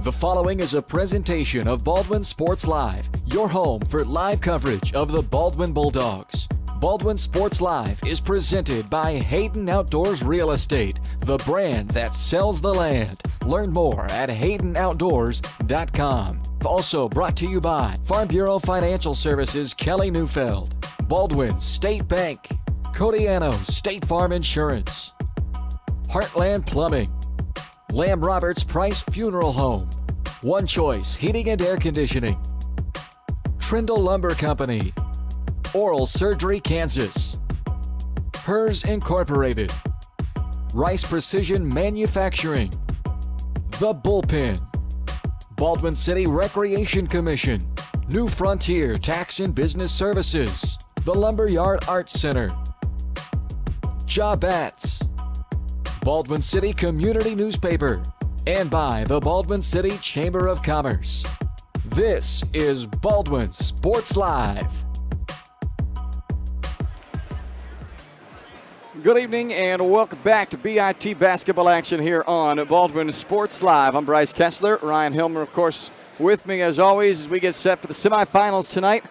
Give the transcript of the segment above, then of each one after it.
The following is a presentation of Baldwin Sports Live, your home for live coverage of the Baldwin Bulldogs. Baldwin Sports Live is presented by Hayden Outdoors Real Estate, the brand that sells the land. Learn more at haydenoutdoors.com. Also brought to you by Farm Bureau Financial Services, Kelly Neufeld, Baldwin State Bank, Codiano State Farm Insurance, Heartland Plumbing, Lamb Roberts Price Funeral Home, One Choice Heating and Air Conditioning, Trindle Lumber Company, Oral Surgery Kansas, Hers Incorporated, Rice Precision Manufacturing, The Bullpen, Baldwin City Recreation Commission, New Frontier Tax and Business Services, the Lumberyard Arts Center, Jobats, Baldwin City Community Newspaper, and by the Baldwin City Chamber of Commerce. This is Baldwin Sports Live. Good evening and welcome back to BIT basketball action here on Baldwin Sports Live. I'm Bryce Kessler. Ryan Hilmer, of course, with me as always as we get set for the semifinals tonight.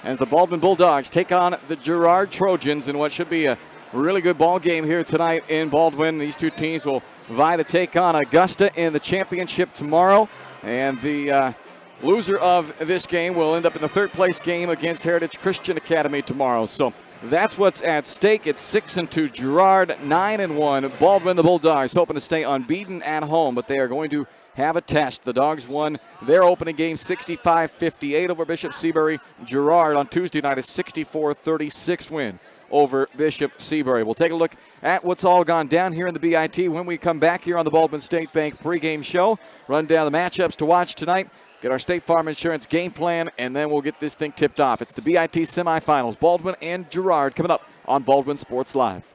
And the Baldwin Bulldogs take on the Girard Trojans in what should be a really good ball game here tonight in Baldwin. These two teams will vie to take on Augusta in the championship tomorrow. And the loser of this game will end up in the third place game against Heritage Christian Academy tomorrow. So that's what's at stake. It's 6-2 Girard, 9-1 Baldwin. The Bulldogs hoping to stay unbeaten at home, but they are going to have a test. The Dogs won their opening game 65-58 over Bishop Seabury. Girard on Tuesday night a 64-36 win over Bishop Seabury. We'll take a look at what's all gone down here in the BIT when we come back here on the Baldwin State Bank pregame show. Run down the matchups to watch tonight, get our State Farm Insurance game plan, and then we'll get this thing tipped off. It's the BIT semifinals, Baldwin and Girard, coming up on Baldwin Sports Live.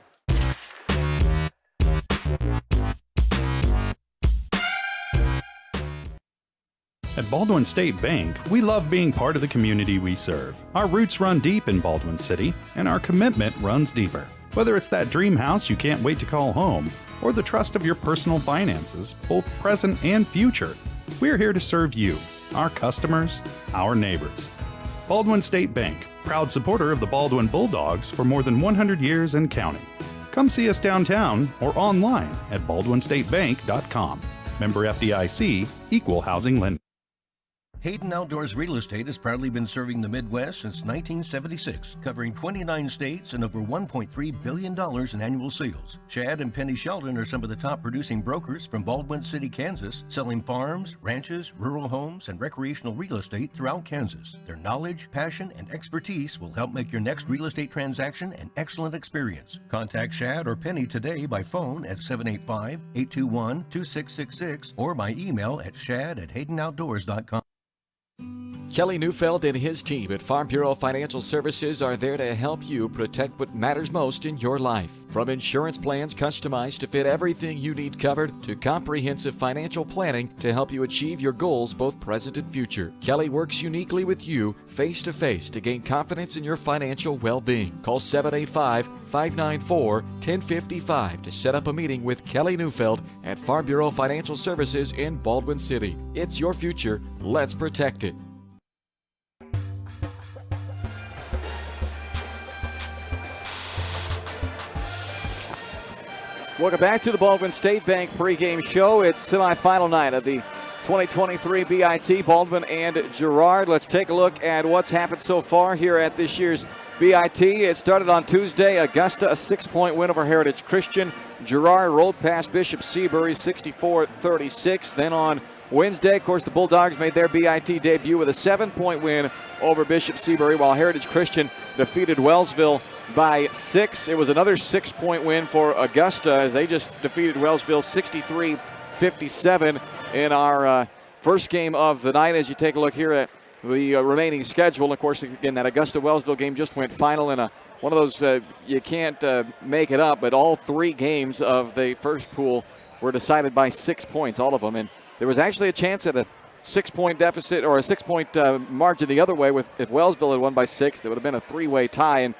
At Baldwin State Bank, we love being part of the community we serve. Our roots run deep in Baldwin City, and our commitment runs deeper. Whether it's that dream house you can't wait to call home, or the trust of your personal finances, both present and future, we're here to serve you, our customers, our neighbors. Baldwin State Bank, proud supporter of the Baldwin Bulldogs for more than 100 years and counting. Come see us downtown or online at baldwinstatebank.com. Member FDIC, Equal Housing Lender. Hayden Outdoors Real Estate has proudly been serving the Midwest since 1976, covering 29 states and over $1.3 billion in annual sales. Chad and Penny Sheldon are some of the top producing brokers from Baldwin City, Kansas, selling farms, ranches, rural homes, and recreational real estate throughout Kansas. Their knowledge, passion, and expertise will help make your next real estate transaction an excellent experience. Contact Chad or Penny today by phone at 785-821-2666 or by email at shad@haydenoutdoors.com. Kelly Neufeld and his team at Farm Bureau Financial Services are there to help you protect what matters most in your life. From insurance plans customized to fit everything you need covered to comprehensive financial planning to help you achieve your goals both present and future. Kelly works uniquely with you face-to-face to gain confidence in your financial well-being. Call 785-594-1055 to set up a meeting with Kelly Neufeld at Farm Bureau Financial Services in Baldwin City. It's your future. Let's protect it. Welcome back to the Baldwin State Bank pregame show. It's semifinal night of the 2023 BIT, Baldwin and Girard. Let's take a look at what's happened so far here at this year's BIT. It started on Tuesday. Augusta, a 6-point win over Heritage Christian. Girard rolled past Bishop Seabury 64-36. Then on Wednesday, of course, the Bulldogs made their BIT debut with a 7-point win over Bishop Seabury, while Heritage Christian defeated Wellsville by 6. It was another 6-point win for Augusta as they just defeated Wellsville 63-57 in our first game of the night. As you take a look here at the remaining schedule, of course, again, that Augusta-Wellsville game just went final in one of those you can't make it up, but all 3 games of the first pool were decided by 6 points, all of them. And there was actually a chance at a 6-point deficit or a 6-point margin the other way if Wellsville had won by 6. It would have been a 3-way tie and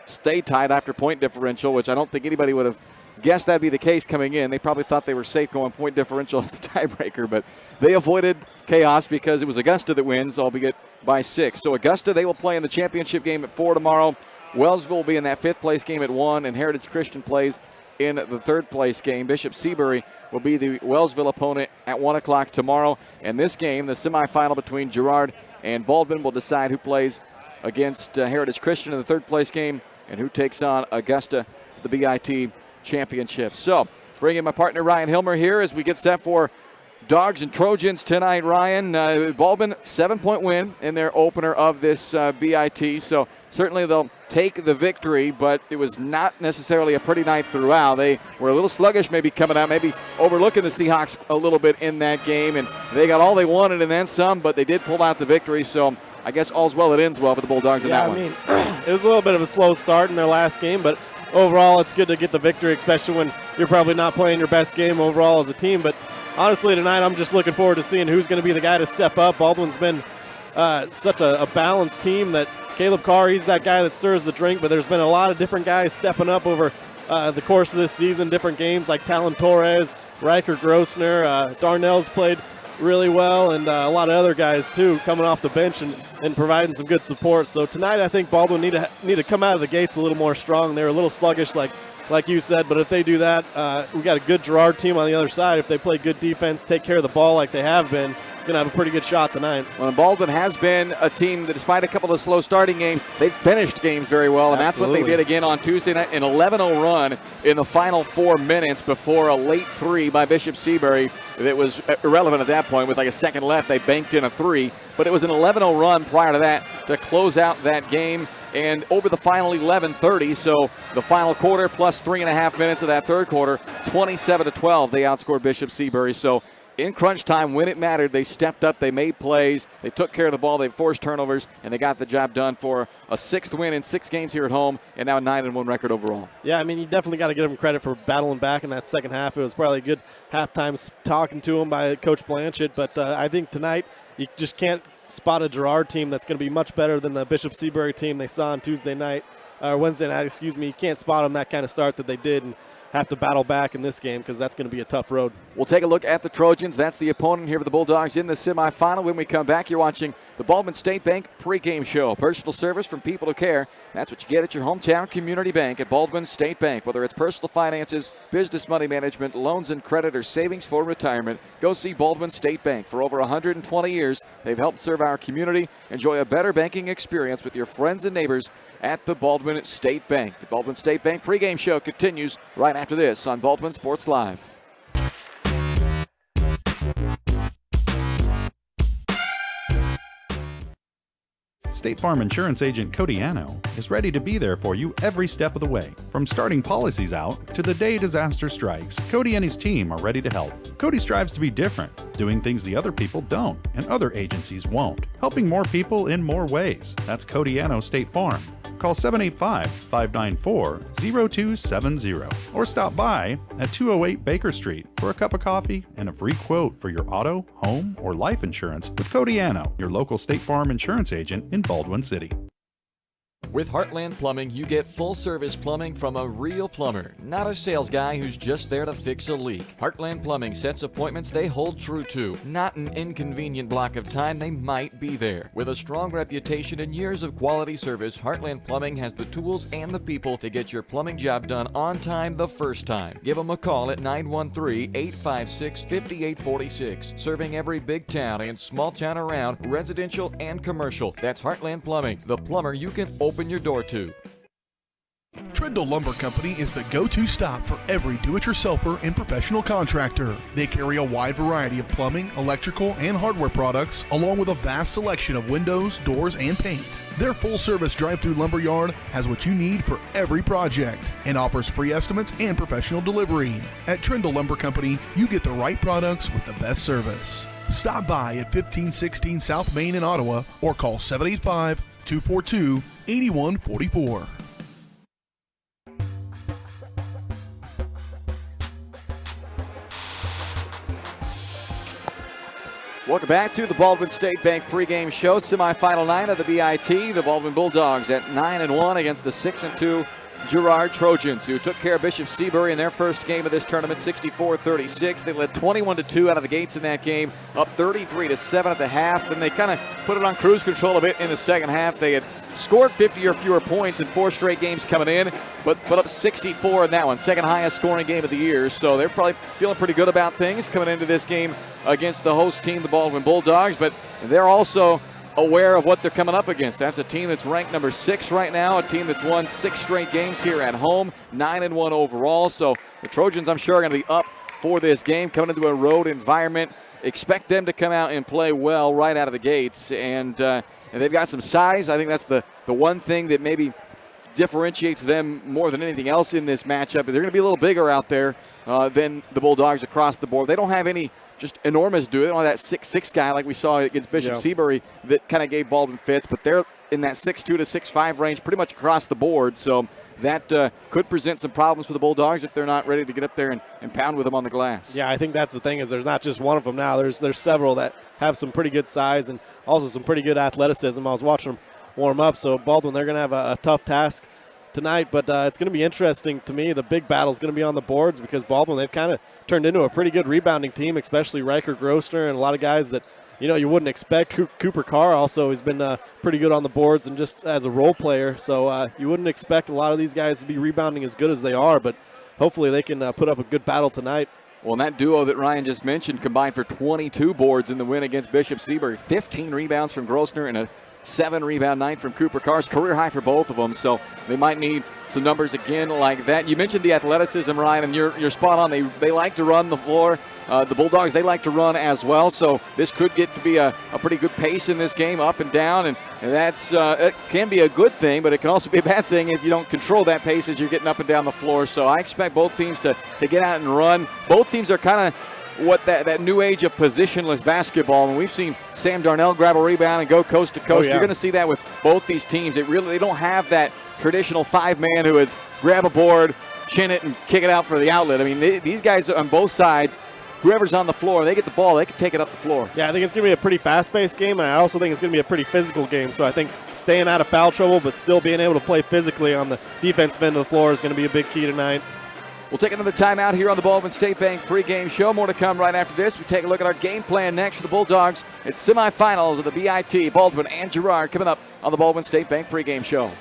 stayed tied after point differential, which I don't think anybody would have guessed that'd be the case coming in. They probably thought they were safe going point differential at the tiebreaker, but they avoided chaos because it was Augusta that wins, albeit by 6. So Augusta, they will play in the championship game at 4 tomorrow. Wellsville will be in that 5th place game at 1, and Heritage Christian plays in the 3rd place game. Bishop Seabury will be the Wellsville opponent at 1 o'clock tomorrow. And this game, the semifinal between Girard and Baldwin, will decide who plays against Heritage Christian in the 3rd place game and who takes on Augusta for the BIT championship. So, bringing my partner Ryan Hilmer here as we get set for Dogs and Trojans tonight. Ryan, Baldwin, 7-point win in their opener of this BIT. So, certainly they'll take the victory, but it was not necessarily a pretty night throughout. They were a little sluggish maybe coming out, maybe overlooking the Seahawks a little bit in that game, and they got all they wanted and then some, but they did pull out the victory. So, I guess all's well that ends well for the Bulldogs in that one. I mean, it was a little bit of a slow start in their last game, but overall it's good to get the victory, especially when you're probably not playing your best game overall as a team. But honestly, tonight I'm just looking forward to seeing who's going to be the guy to step up. Baldwin's been such a balanced team that Caleb Carr, he's that guy that stirs the drink, but there's been a lot of different guys stepping up over the course of this season, different games like Talon Torres, Riker Grossner, Darnell's played really well, and a lot of other guys too coming off the bench and providing some good support. So tonight I think Baldwin need to come out of the gates a little more strong. They're a little sluggish like you said, but if they do that, we got a good Girard team on the other side. If they play good defense, take care of the ball like they have been, going to have a pretty good shot tonight. Well, Baldwin has been a team that, despite a couple of slow starting games, they've finished games very well, and Absolutely. That's what they did again on Tuesday night, an 11-0 run in the final 4 minutes before a late 3 by Bishop Seabury that was irrelevant at that point. With like a second left, they banked in a 3, but it was an 11-0 run prior to that to close out that game. And over the final 11:30, so the final quarter plus 3.5 minutes of that third quarter, 27-12, they outscored Bishop Seabury. So in crunch time, when it mattered, they stepped up, they made plays, they took care of the ball, they forced turnovers, and they got the job done for a 6th win in 6 games here at home, and now a 9-1 record overall. Yeah, I mean, you definitely got to give them credit for battling back in that second half. It was probably a good halftime talking to them by Coach Blanchett, but I think tonight you just can't spot a Girard team that's going to be much better than the Bishop Seabury team they saw on Wednesday night, excuse me. You can't spot them that kind of start that they did. And have to battle back in this game because that's going to be a tough road. We'll take a look at the Trojans. That's the opponent here for the Bulldogs in the semifinal. When we come back, you're watching the Baldwin State Bank pregame show. Personal service from people who care. That's what you get at your hometown community bank at Baldwin State Bank. Whether it's personal finances, business money management, loans and credit, or savings for retirement, go see Baldwin State Bank. For over 120 years, they've helped serve our community. Enjoy a better banking experience with your friends and neighbors at the Baldwin State Bank. The Baldwin State Bank pregame show continues right after this on Baldwin Sports Live. State Farm Insurance Agent Cody Anno is ready to be there for you every step of the way. From starting policies out to the day disaster strikes, Cody and his team are ready to help. Cody strives to be different, doing things the other people don't and other agencies won't, helping more people in more ways. That's Cody Anno State Farm. Call 785-594-0270 or stop by at 208 Baker Street for a cup of coffee and a free quote for your auto, home, or life insurance with Cody Anno, your local State Farm insurance agent in Baldwin City. With Heartland Plumbing, you get full-service plumbing from a real plumber, not a sales guy who's just there to fix a leak. Heartland Plumbing sets appointments they hold true to, not an inconvenient block of time they might be there. With a strong reputation and years of quality service, Heartland Plumbing has the tools and the people to get your plumbing job done on time the first time. Give them a call at 913-856-5846. Serving every big town and small town around, residential and commercial. That's Heartland Plumbing, the plumber you can open your door to. Trindle Lumber Company is the go-to stop for every do-it-yourselfer and professional contractor. They carry a wide variety of plumbing, electrical, and hardware products, along with a vast selection of windows, doors, and paint. Their full-service drive-through lumber yard has what you need for every project and offers free estimates and professional delivery. At Trindle Lumber Company, you get the right products with the best service. Stop by at 1516 South Main in Ottawa or call 785-242-8144. Welcome back to the Baldwin State Bank pregame show. Semifinal 9 of the BIT. The Baldwin Bulldogs at 9-1 against the 6-2 Girard Trojans, who took care of Bishop Seabury in their first game of this tournament, 64-36. They led 21-2 out of the gates in that game, up 33-7 at the half. Then they kind of put it on cruise control a bit in the second half. They had scored 50 or fewer points in 4 straight games coming in, but put up 64 in that one, second highest scoring game of the year. So they're probably feeling pretty good about things coming into this game against the host team, the Baldwin Bulldogs, but they're also aware of what they're coming up against. That's a team that's ranked number 6 right now, a team that's won 6 straight games here at home, 9-1 overall. So the Trojans, I'm sure, are going to be up for this game, coming into a road environment. Expect them to come out and play well right out of the gates, and they've got some size. I think that's the one thing that maybe differentiates them more than anything else in this matchup. They're going to be a little bigger out there than the Bulldogs across the board. They don't have any just enormous dude. They don't have that 6'6" guy like we saw against Bishop Seabury that kind of gave Baldwin fits, but they're in that 6'2" to 6'5" range pretty much across the board. So that could present some problems for the Bulldogs if they're not ready to get up there and pound with them on the glass. Yeah, I think that's the thing, is there's not just one of them now. There's several that have some pretty good size and also some pretty good athleticism. I was watching them warm up, so Baldwin, they're going to have a tough task tonight, but it's going to be interesting to me. The big battle is going to be on the boards because Baldwin, they've kind of turned into a pretty good rebounding team, especially Riker Grosner and a lot of guys that you wouldn't expect. Cooper Carr also has been pretty good on the boards and just as a role player, so you wouldn't expect a lot of these guys to be rebounding as good as they are, but hopefully they can put up a good battle tonight. Well, and that duo that Ryan just mentioned combined for 22 boards in the win against Bishop Seabury. 15 rebounds from Grosner and a 7-rebound night from Cooper Carr's career high for both of them, so they might need some numbers again like that. You mentioned the athleticism, Ryan, and you're spot on. They like to run the floor. The Bulldogs, they like to run as well, so this could get to be a pretty good pace in this game, up and down, and that's it can be a good thing, but it can also be a bad thing if you don't control that pace as you're getting up and down the floor. So I expect both teams to get out and run. Both teams are kind of what that new age of positionless basketball. And we've seen Sam Darnell grab a rebound and go coast to coast. You're going to see that with both these teams. They don't have that traditional 5-man who is grab a board, chin it, and kick it out for the outlet. I mean, these guys on both sides, whoever's on the floor, they get the ball, they can take it up the floor. Yeah, I think it's going to be a pretty fast-paced game, and I also think it's going to be a pretty physical game. So I think staying out of foul trouble but still being able to play physically on the defensive end of the floor is going to be a big key tonight. We'll take another timeout here on the Baldwin State Bank pregame show. More to come right after this. We take a look at our game plan next for the Bulldogs. It's semifinals of the BIT. Baldwin and Girard coming up on the Baldwin State Bank pregame show.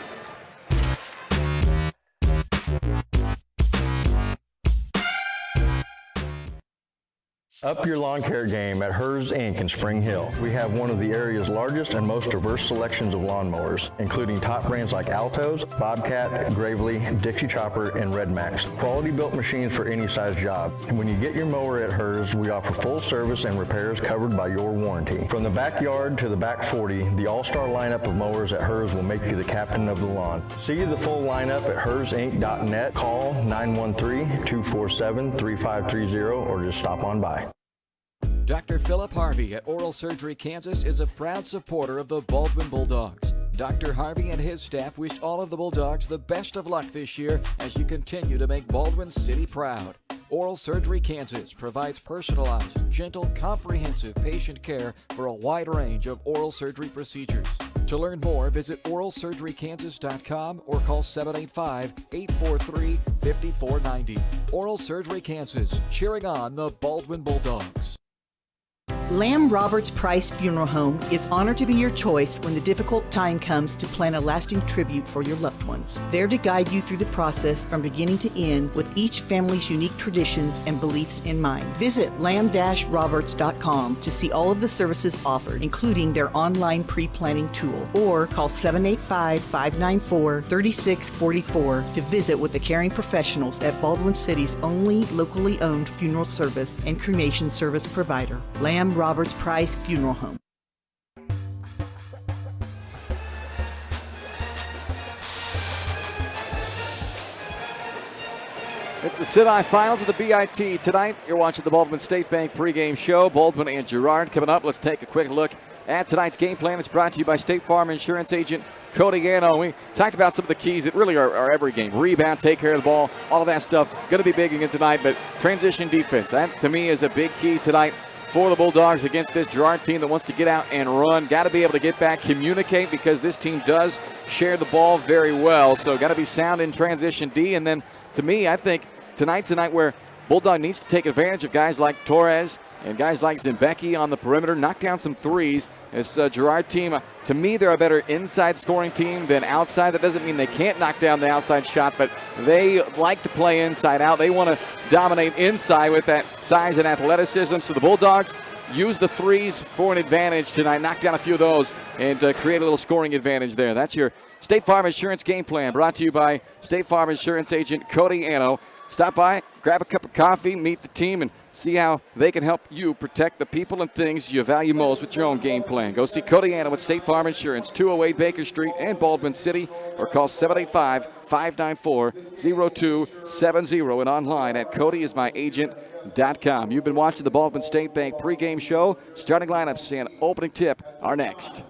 Up your lawn care game at Hers Inc. in Spring Hill. We have one of the area's largest and most diverse selections of lawnmowers, including top brands like Altos, Bobcat, Gravely, Dixie Chopper, and Red Max. Quality built machines for any size job. And when you get your mower at Hers, we offer full service and repairs covered by your warranty. From the backyard to the back 40, the all-star lineup of mowers at Hers will make you the captain of the lawn. See the full lineup at hersinc.net. Call 913-247-3530 or just stop on by. Dr. Philip Harvey at Oral Surgery Kansas is a proud supporter of the Baldwin Bulldogs. Dr. Harvey and his staff wish all of the Bulldogs the best of luck this year as you continue to make Baldwin City proud. Oral Surgery Kansas provides personalized, gentle, comprehensive patient care for a wide range of oral surgery procedures. To learn more, visit oralsurgerykansas.com or call 785-843-5490. Oral Surgery Kansas, cheering on the Baldwin Bulldogs. Lamb Roberts Price Funeral Home is honored to be your choice when the difficult time comes to plan a lasting tribute for your loved ones. There to guide you through the process from beginning to end with each family's unique traditions and beliefs in mind. Visit lamb-roberts.com to see all of the services offered, including their online pre-planning tool, or call 785-594-3644 to visit with the caring professionals at Baldwin City's only locally owned funeral service and cremation service provider, Lamb Roberts Price Funeral Home. It's the semifinals of the BIT tonight. You're watching the Baldwin State Bank pregame show. Baldwin and Girard coming up. Let's take a quick look at tonight's game plan. It's brought to you by State Farm Insurance Agent Cody Gano. We talked about some of the keys that really are every game. Rebound, take care of the ball, all of that stuff. Going to be big again tonight, but transition defense. That, to me, is a big key tonight for the Bulldogs against this Girard team that wants to get out and run. Got to be able to get back, communicate, because this team does share the ball very well. So got to be sound in transition D. And then, to me, I think tonight's a night where Bulldog needs to take advantage of guys like Torres and guys like Zimbecki on the perimeter, knock down some threes. This Girard team, to me, they're a better inside scoring team than outside. That doesn't mean they can't knock down the outside shot, but they like to play inside out. They want to dominate inside with that size and athleticism. So the Bulldogs use the threes for an advantage tonight, knock down a few of those, and create a little scoring advantage there. That's your State Farm Insurance game plan, brought to you by State Farm Insurance Agent Cody Anno. Stop by, grab a cup of coffee, meet the team, and see how they can help you protect the people and things you value most with your own game plan. Go see Cody Anno at State Farm Insurance, 208 Baker Street in Baldwin City, or call 785-594-0270 and online at codyismyagent.com. You've been watching the Baldwin State Bank pregame show. Starting lineups and opening tip are next.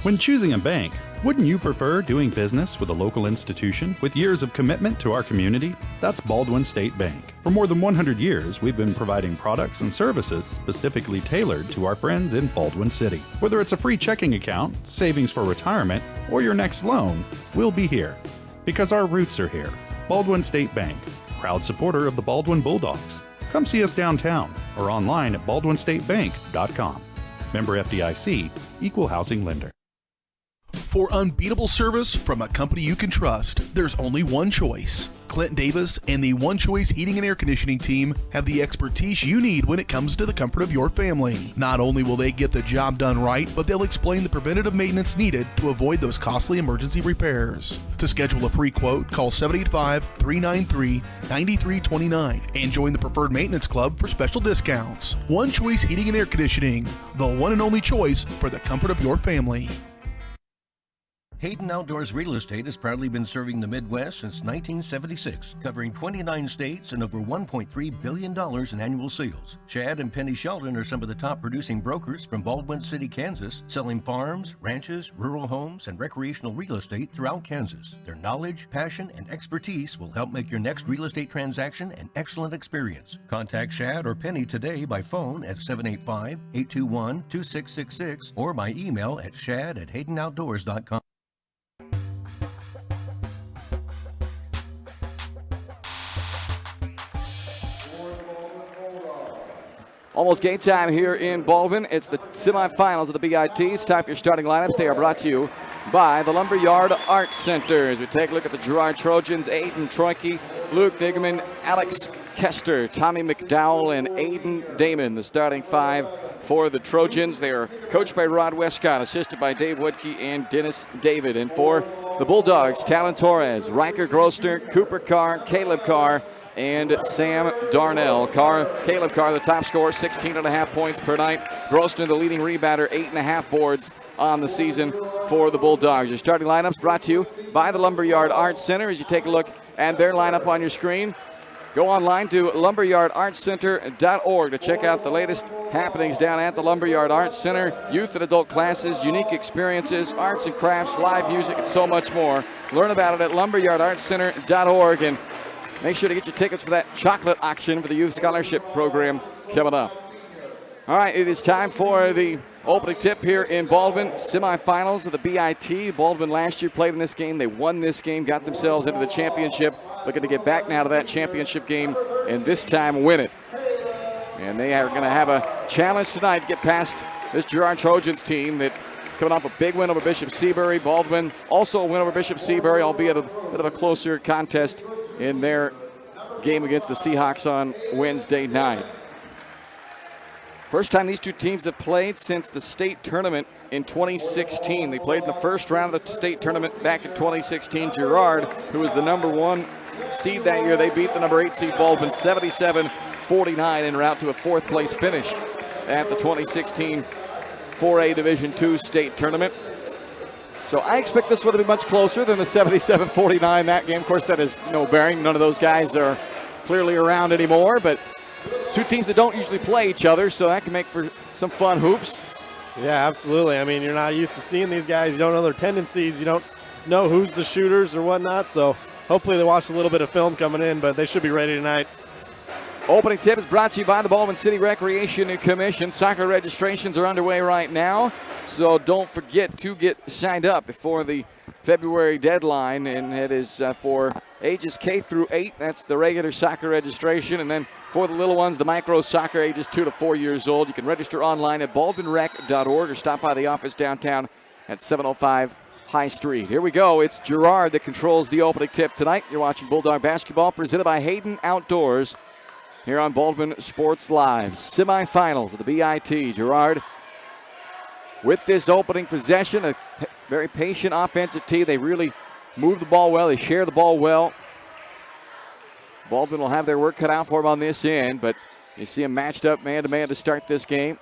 When choosing a bank, wouldn't you prefer doing business with a local institution with years of commitment to our community? That's Baldwin State Bank. For more than 100 years, we've been providing products and services specifically tailored to our friends in Baldwin City. Whether it's a free checking account, savings for retirement, or your next loan, we'll be here. Because our roots are here. Baldwin State Bank, proud supporter of the Baldwin Bulldogs. Come see us downtown or online at baldwinstatebank.com. Member FDIC, Equal Housing Lender. For unbeatable service from a company you can trust, there's only one choice. Clint Davis and the One Choice Heating and Air Conditioning team have the expertise you need when it comes to the comfort of your family. Not only will they get the job done right, but they'll explain the preventative maintenance needed to avoid those costly emergency repairs. To schedule a free quote, call 785-393-9329 and join the Preferred Maintenance Club for special discounts. One Choice Heating and Air Conditioning, the one and only choice for the comfort of your family. Hayden Outdoors Real Estate has proudly been serving the Midwest since 1976, covering 29 states and over $1.3 billion in annual sales. Chad and Penny Sheldon are some of the top producing brokers from Baldwin City, Kansas, selling farms, ranches, rural homes, and recreational real estate throughout Kansas. Their knowledge, passion, and expertise will help make your next real estate transaction an excellent experience. Contact Chad or Penny today by phone at 785-821-2666 or by email at shad@haydenoutdoors.com. Almost game time here in Baldwin. It's the semifinals of the BIT. It's time for your starting lineups. They are brought to you by the Lumberyard Arts Center. As we take a look at the Girard Trojans, Aiden Troike, Luke Nigerman, Alex Kester, Tommy McDowell, and Aiden Damon, the starting five for the Trojans. They are coached by Rod Westcott, assisted by Dave Woodkey and Dennis David. And for the Bulldogs, Talon Torres, Riker Grosner, Cooper Carr, Caleb Carr, and Sam Darnell. Caleb Carr, the top scorer, 16.5 points per night. Grosner, the leading rebounder, 8.5 boards on the season for the Bulldogs. Your starting lineups brought to you by the Lumberyard Arts Center. As you take a look at their lineup on your screen, go online to lumberyardartscenter.org to check out the latest happenings down at the Lumberyard Arts Center. Youth and adult classes, unique experiences, arts and crafts, live music, and so much more. Learn about it at lumberyardartscenter.org, and make sure to get your tickets for that chocolate auction for the Youth Scholarship Program coming up. All right, it is time for the opening tip here in Baldwin. Semifinals of the BIT. Baldwin last year played in this game. They won this game, got themselves into the championship. Looking to get back now to that championship game and this time win it. And they are going to have a challenge tonight to get past this Girard Trojans team that's coming off a big win over Bishop Seabury. Baldwin also a win over Bishop Seabury, albeit a bit of a closer contest in their game against the Seahawks on Wednesday night. First time these two teams have played since the state tournament in 2016. They played in the first round of the state tournament back in 2016. Girard, who was the number 1 seed that year, they beat the number 8 seed Baldwin 77-49 en route to a 4th place finish at the 2016 4A Division II state tournament. So I expect this one to be much closer than the 77-49 that game. Of course, that has no bearing. None of those guys are clearly around anymore, but two teams that don't usually play each other, so that can make for some fun hoops. Yeah, absolutely. I mean, you're not used to seeing these guys. You don't know their tendencies. You don't know who's the shooters or whatnot, so hopefully they watch a little bit of film coming in, but they should be ready tonight. Opening tip is brought to you by the Baldwin City Recreation Commission. Soccer registrations are underway right now, so don't forget to get signed up before the February deadline, and it is for ages K through 8. That's the regular soccer registration, and then for the little ones, the micro soccer, ages 2 to 4 years old. You can register online at baldwinrec.org or stop by the office downtown at 705 High Street. Here we go. It's Girard that controls the opening tip tonight. You're watching Bulldog basketball presented by Hayden Outdoors here on Baldwin Sports Live. Semifinals of the BIT. Girard with this opening possession, a very patient offensive team. They really move the ball well. They share the ball well. Baldwin will have their work cut out for them on this end, but you see them matched up man-to-man to start this game.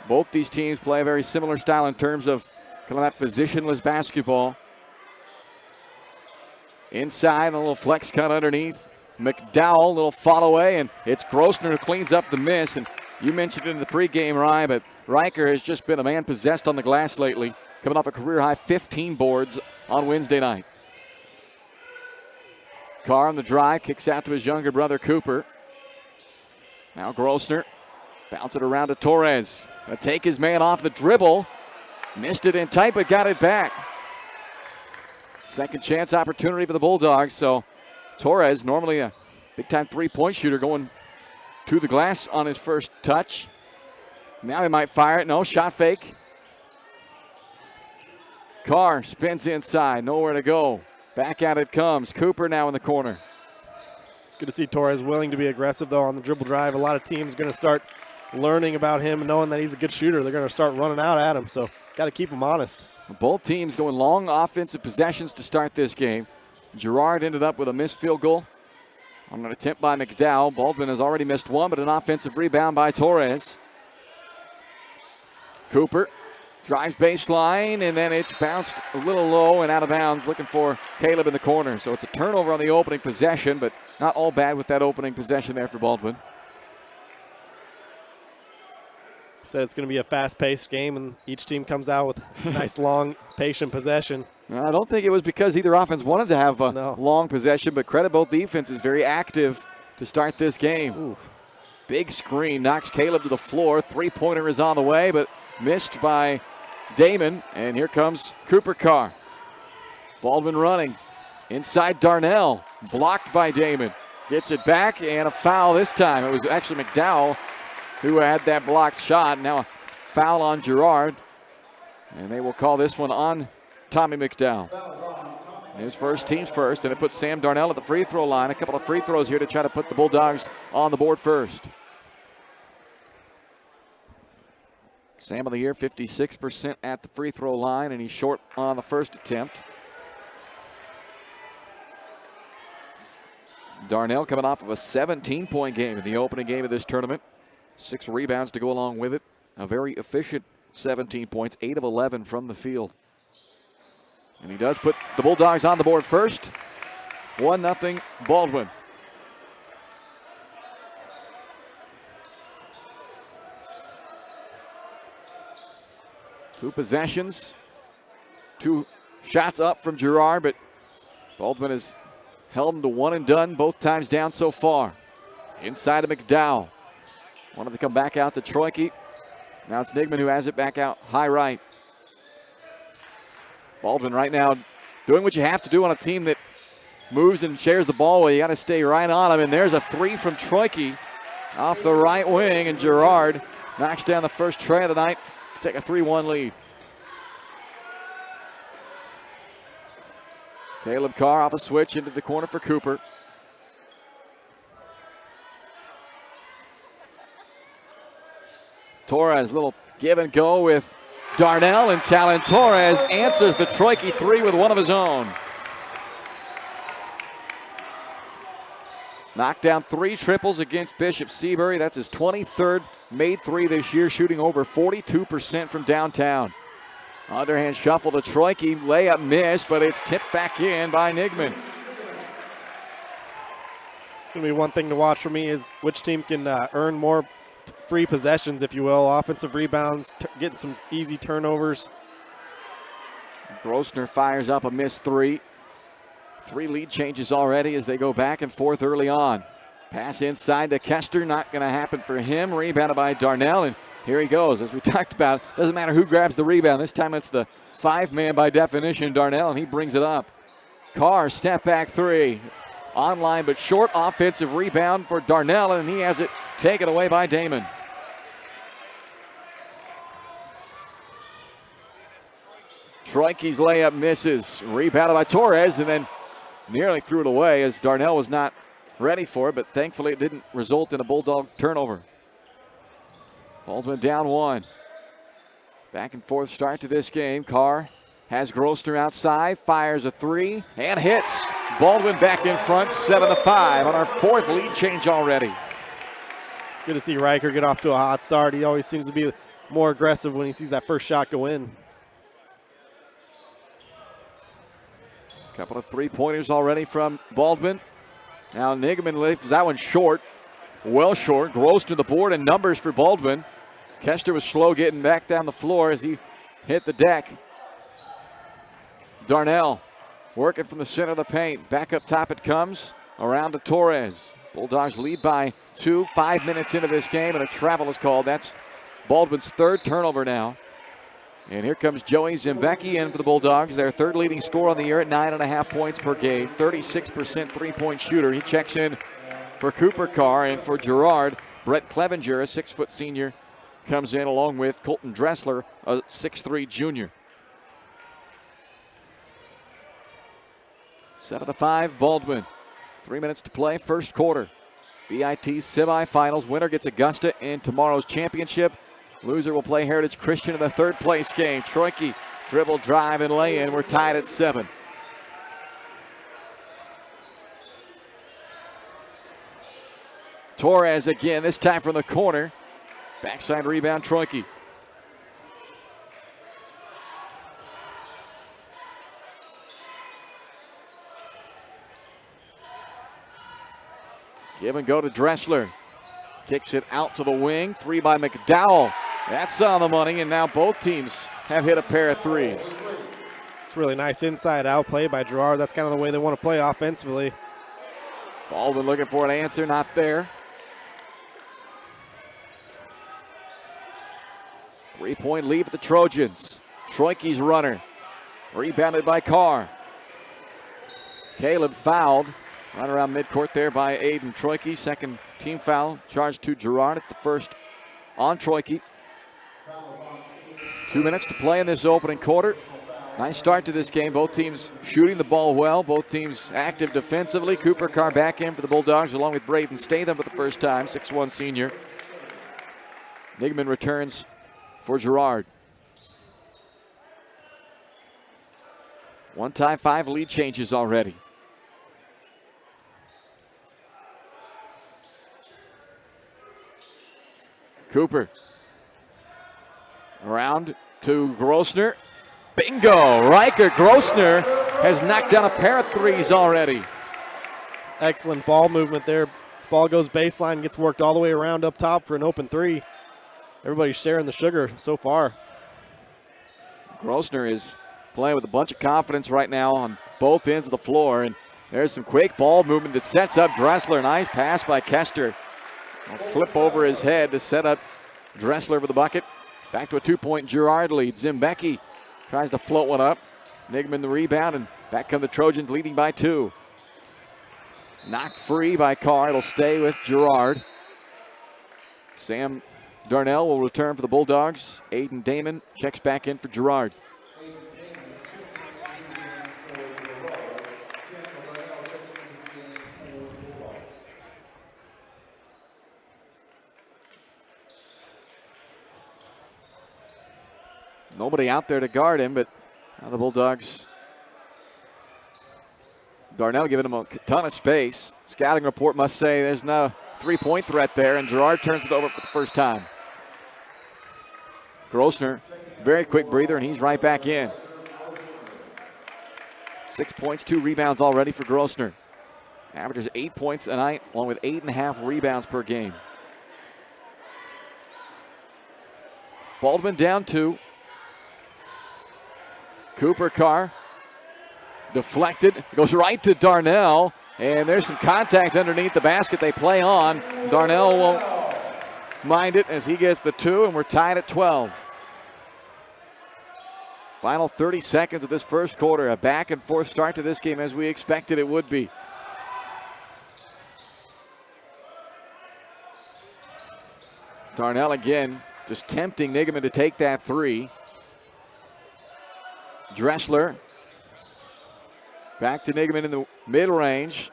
Both these teams play a very similar style in terms of kind of that positionless basketball. Inside, a little flex cut underneath. McDowell, little follow away, and it's Grosner who cleans up the miss. And you mentioned it in the pregame, Ryan, but Riker has just been a man possessed on the glass lately, coming off a career-high 15 boards on Wednesday night. Carr on the drive, kicks out to his younger brother, Cooper. Now Grosner, bounce it around to Torres. Gonna take his man off the dribble. Missed it in tight, but got it back. Second chance opportunity for the Bulldogs, so Torres, normally a big-time three-point shooter, going to the glass on his first touch. Now he might fire it. No, shot fake. Carr spins inside, nowhere to go. Back out it comes. Cooper now in the corner. It's good to see Torres willing to be aggressive, though, on the dribble drive. A lot of teams are going to start learning about him and knowing that he's a good shooter. They're going to start running out at him, so got to keep him honest. Both teams going long offensive possessions to start this game. Girard ended up with a missed field goal on an attempt by McDowell. Baldwin has already missed one, but an offensive rebound by Torres. Cooper Drives baseline, and then it's bounced a little low and out of bounds, looking for Caleb in the corner. So it's a turnover on the opening possession, but not all bad with that opening possession there for Baldwin. Said it's going to be a fast-paced game, and each team comes out with a nice, long, patient possession. I don't think it was because either offense wanted to have a long possession, but credit both defenses, very active to start this game. Ooh. Big screen knocks Caleb to the floor. Three-pointer is on the way, but missed by Damon, and here comes Cooper Carr. Baldwin running. Inside Darnell, blocked by Damon. Gets it back, and a foul this time. It was actually McDowell who had that blocked shot. Now a foul on Girard, and they will call this one on Tommy McDowell. His first, team's first, and it puts Sam Darnell at the free throw line. A couple of free throws here to try to put the Bulldogs on the board first. Sam of the year, 56% at the free throw line, and he's short on the first attempt. Darnell coming off of a 17-point game in the opening game of this tournament. 6 rebounds to go along with it. A very efficient 17 points, 8 of 11 from the field. And he does put the Bulldogs on the board first. 1-0 Baldwin. Two possessions. 2 shots up from Girard, but Baldwin has held him to one and done both times down so far. Inside of McDowell. Wanted to come back out to Troike. Now it's Nigman who has it back out high right. Baldwin right now doing what you have to do on a team that moves and shares the ball. Well, you got to stay right on him. And there's a 3 from Troike off the right wing. And Girard knocks down the first tray of the night to take a 3-1 lead. Caleb Carr off a switch into the corner for Cooper. Torres, little give and go with Darnell, and Talon Torres answers the Troike 3 with one of his own. Knocked down 3 triples against Bishop Seabury. That's his 23rd made 3 this year, shooting over 42% from downtown. Underhand shuffle to Troike, layup missed, but it's tipped back in by Nigman. It's going to be one thing to watch for me is which team can earn more free possessions, if you will, offensive rebounds, getting some easy turnovers. Grossner fires up a missed 3. 3 lead changes already as they go back and forth early on. Pass inside to Kester, not going to happen for him. Rebounded by Darnell, and here he goes. As we talked about, doesn't matter who grabs the rebound. This time it's the 5-man by definition, Darnell, and he brings it up. Carr, step back 3. Online but short, offensive rebound for Darnell, and he has it taken away by Damon. Troike's layup misses. Rebounded by Torres, and then nearly threw it away as Darnell was not ready for it, but thankfully it didn't result in a Bulldog turnover. Baldwin down 1. Back and forth start to this game. Carr has Grossner outside, fires a 3, and hits. Baldwin back in front, 7-5 on our 4th lead change already. It's good to see Riker get off to a hot start. He always seems to be more aggressive when he sees that first shot go in. Couple of 3-pointers already from Baldwin. Now Nigman leaves that one short, well short. Gross to the board and numbers for Baldwin. Kester was slow getting back down the floor as he hit the deck. Darnell working from the center of the paint. Back up top it comes. Around to Torres. Bulldogs lead by 2, 5 minutes into this game, and a travel is called. That's Baldwin's 3rd turnover now. And here comes Joey Zimbecki in for the Bulldogs, their 3rd leading scorer on the year at 9.5 points per game, 36% 3-point shooter. He checks in for Cooper Carr, and for Girard, Brett Clevenger, a 6-foot senior, comes in along with Colton Dressler, a 6'3 junior. 7-5 Baldwin. 3 minutes to play, first quarter. BIT semifinals. Winner gets Augusta in tomorrow's championship. Loser will play Heritage Christian in the 3rd place game. Troike, dribble, drive, and lay in. We're tied at 7. Torres again, this time from the corner. Backside rebound, Troike. Give and go to Dressler. Kicks it out to the wing. 3 by McDowell. That's on the money, and now both teams have hit a pair of threes. It's really nice inside-out play by Girard. That's kind of the way they want to play offensively. Baldwin looking for an answer, not there. 3-point lead for the Trojans. Troike's runner. Rebounded by Carr. Caleb fouled. Right around midcourt there by Aiden Troike. Second team foul charged to Girard. It's the first on Troike. 2 minutes to play in this opening quarter. Nice start to this game. Both teams shooting the ball well. Both teams active defensively. Cooper Carr back in for the Bulldogs along with Braden Statham for the first time, 6'1 senior. Nigman returns for Girard. 1-tie 5 lead changes already. Cooper. Around to Grossner. Bingo! Riker Grossner has knocked down a pair of threes already. Excellent ball movement there. Ball goes baseline, gets worked all the way around up top for an open three. Everybody's sharing the sugar so far. Grossner is playing with a bunch of confidence right now on both ends of the floor. And there's some quick ball movement that sets up Dressler. Nice pass by Kester. A flip over his head to set up Dressler for the bucket. Back to a 2-point Girard lead. Zimbecki tries to float one up. Nigman the rebound, and back come the Trojans leading by 2. Knocked free by Carr. It'll stay with Girard. Sam Darnell will return for the Bulldogs. Aiden Damon checks back in for Girard. Nobody out there to guard him, but now the Bulldogs. Darnell giving him a ton of space. Scouting report must say there's no 3-point threat there, and Girard turns it over for the first time. Grossner, very quick breather, and he's right back in. 6 points, 2 rebounds already for Grossner. Averages 8 points a night, along with 8.5 rebounds per game. Baldwin down 2. Cooper Carr deflected, goes right to Darnell, and there's some contact underneath the basket they play on. Darnell won't mind it as he gets the 2, and we're tied at 12. Final 30 seconds of this first quarter, a back and forth start to this game as we expected it would be. Darnell again, just tempting Nigman to take that 3. Dressler back to Nigman in the mid-range.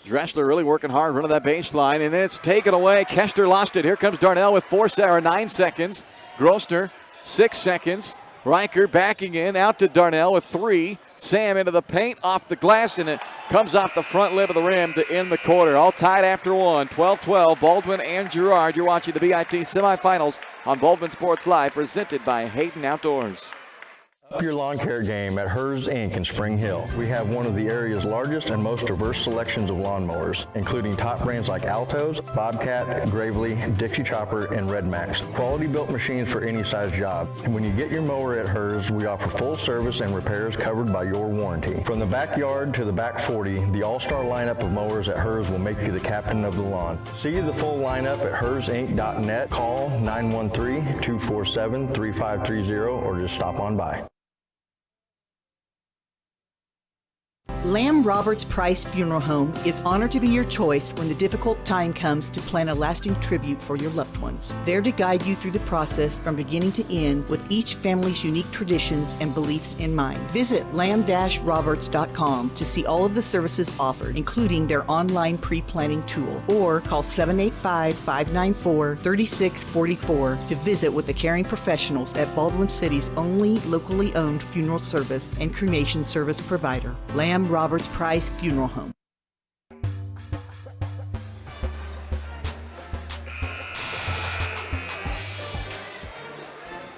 Dressler really working hard, running that baseline, and it's taken away. Kester lost it. Here comes Darnell with 9 seconds. Grossner, 6 seconds. Riker backing in, out to Darnell with 3. Sam into the paint, off the glass, and it comes off the front lip of the rim to end the quarter. All tied after 1, 12-12, Baldwin and Girard. You're watching the BIT semifinals on Baldwin Sports Live, presented by Hayden Outdoors. Up your lawn care game at Hers Inc. in Spring Hill. We have one of the area's largest and most diverse selections of lawnmowers, including top brands like Altos, Bobcat, Gravely, Dixie Chopper, and Red Max. Quality built machines for any size job. And when you get your mower at Hers, we offer full service and repairs covered by your warranty. From the backyard to the back 40, the all-star lineup of mowers at Hers will make you the captain of the lawn. See the full lineup at hersinc.net. Call 913-247-3530 or just stop on by. Lamb Roberts Price Funeral Home is honored to be your choice when the difficult time comes to plan a lasting tribute for your loved ones. There to guide you through the process from beginning to end with each family's unique traditions and beliefs in mind. Visit lamb-roberts.com to see all of the services offered, including their online pre-planning tool, or call 785-594-3644 to visit with the caring professionals at Baldwin City's only locally owned funeral service and cremation service provider, Lamb Roberts Price Funeral Home.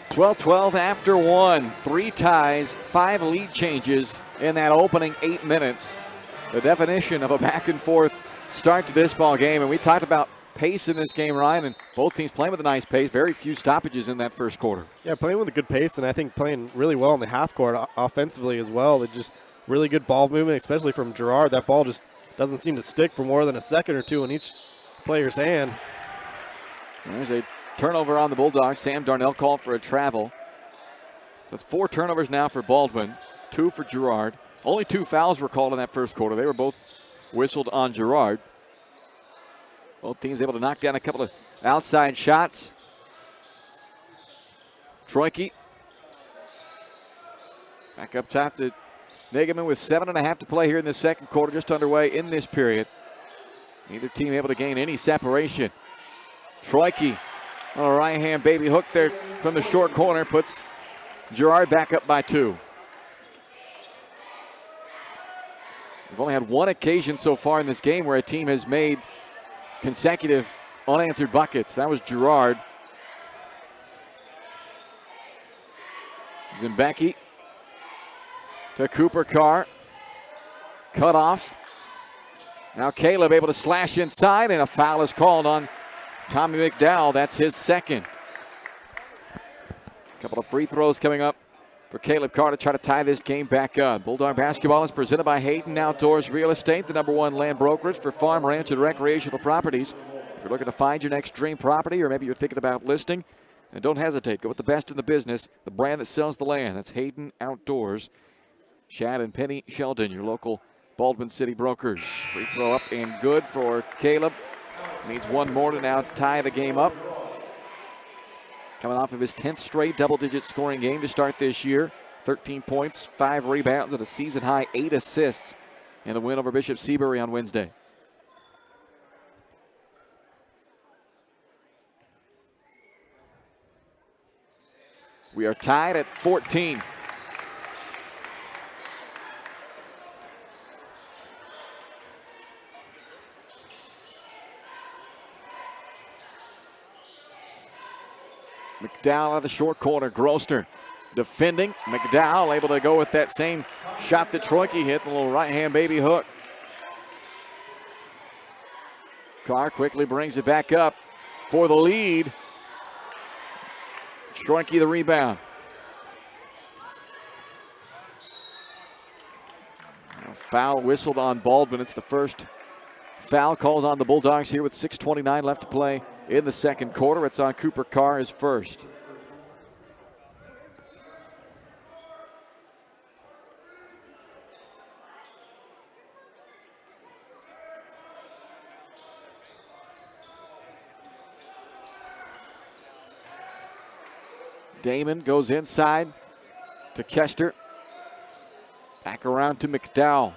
(12-12) after 1. 3 ties, 5 lead changes in that opening 8 minutes. The definition of a back and forth start to this ball game. And we talked about pace in this game, Ryan, and both teams playing with a nice pace. Very few stoppages in that first quarter. Yeah, playing with a good pace, and I think playing really well in the half court offensively as well. They just really good ball movement, especially from Girard. That ball just doesn't seem to stick for more than a second or two in each player's hand. There's a turnover on the Bulldogs. Sam Darnell called for a travel. So it's 4 turnovers now for Baldwin, 2 for Girard. Only 2 fouls were called in that first quarter. They were both whistled on Girard. Both teams able to knock down a couple of outside shots. Troike back up top to Negaman with 7.5 to play here in the second quarter, just underway in this period. Neither team able to gain any separation. Troike on a right-hand baby hook there from the short corner puts Girard back up by 2. We've only had 1 occasion so far in this game where a team has made consecutive unanswered buckets. That was Girard. Zimbecki to Cooper Carr. Cut off. Now Caleb able to slash inside, and a foul is called on Tommy McDowell. That's his second. A couple of free throws coming up for Caleb Carr to try to tie this game back up. Bulldog basketball is presented by Hayden Outdoors Real Estate, the #1 land brokerage for farm, ranch, and recreational properties. If you're looking to find your next dream property, or maybe you're thinking about listing, then don't hesitate. Go with the best in the business, the brand that sells the land. That's Hayden Outdoors. Chad and Penny Sheldon, your local Baldwin City brokers. Free throw up and good for Caleb. Needs 1 more to now tie the game up. Coming off of his 10th straight double-digit scoring game to start this year. 13 points, 5 rebounds, and a season-high 8 assists in the win over Bishop Seabury on Wednesday. We are tied at 14. McDowell at the short corner. Grosner defending. McDowell able to go with that same shot that Troike hit, the little right-hand baby hook. Carr quickly brings it back up for the lead. Troike the rebound. A foul whistled on Baldwin. It's the first foul called on the Bulldogs here with 6:29 left to play in the second quarter. It's on Cooper Carr, his first. Damon goes inside to Kester. Back around to McDowell.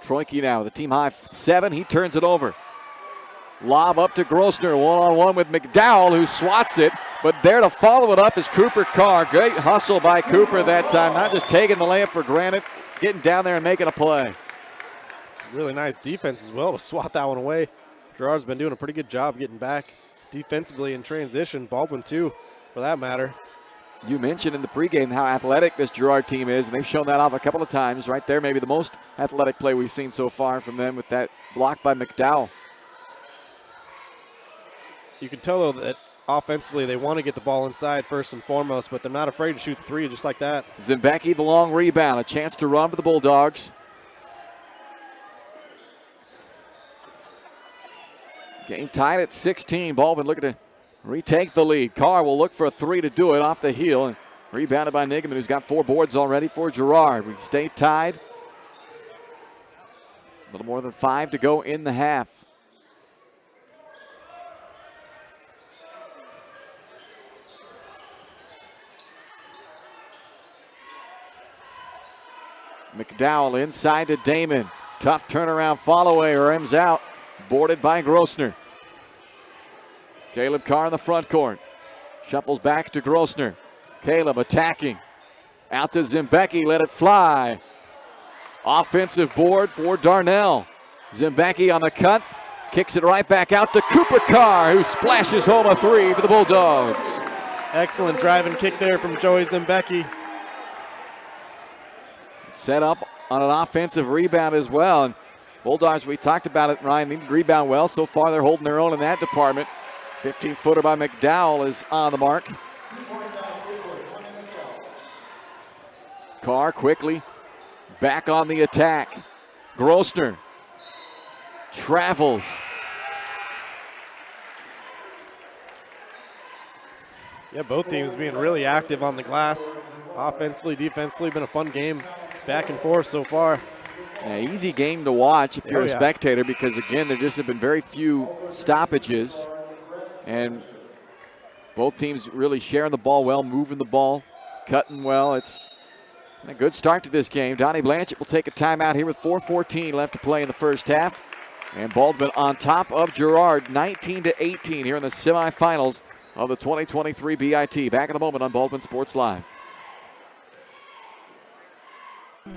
Troike now, the team high 7. He turns it over. Lob up to Grosner, one-on-one with McDowell, who swats it. But there to follow it up is Cooper Carr. Great hustle by Cooper that time. Not just taking the layup for granted, getting down there and making a play. Really nice defense as well to swat that one away. Girard's been doing a pretty good job getting back defensively in transition. Baldwin too, for that matter. You mentioned in the pregame how athletic this Girard team is, and they've shown that off a couple of times. Right there, maybe the most athletic play we've seen so far from them with that block by McDowell. You can tell, though, that offensively they want to get the ball inside first and foremost, but they're not afraid to shoot the 3 just like that. Zimbecki, the long rebound. A chance to run for the Bulldogs. Game tied at 16. Baldwin looking to retake the lead. Carr will look for a 3 to do it off the heel. And rebounded by Nigaman, who's got 4 boards already for Girard. We stay tied. A little more than 5 to go in the half. McDowell inside to Damon. Tough turnaround follow-away, rims out. Boarded by Grosner. Caleb Carr in the front court. Shuffles back to Grosner. Caleb attacking. Out to Zimbecki, let it fly. Offensive board for Darnell. Zimbecki on the cut. Kicks it right back out to Cooper Carr, who splashes home a 3 for the Bulldogs. Excellent driving kick there from Joey Zimbecki. Set up on an offensive rebound as well. And Bulldogs, we talked about it, Ryan, need to rebound well. So far, they're holding their own in that department. 15-footer by McDowell is on the mark. Carr quickly back on the attack. Grossner travels. Yeah, both teams being really active on the glass. Offensively, defensively, been a fun game. Back and forth so far. Yeah, easy game to watch if you're a spectator because, again, there just have been very few stoppages. And both teams really sharing the ball well, moving the ball, cutting well. It's a good start to this game. Donnie Blanchett will take a timeout here with 4:14 left to play in the first half. And Baldwin on top of Girard, 19-18 here in the semifinals of the 2023 BIT. Back in a moment on Baldwin Sports Live.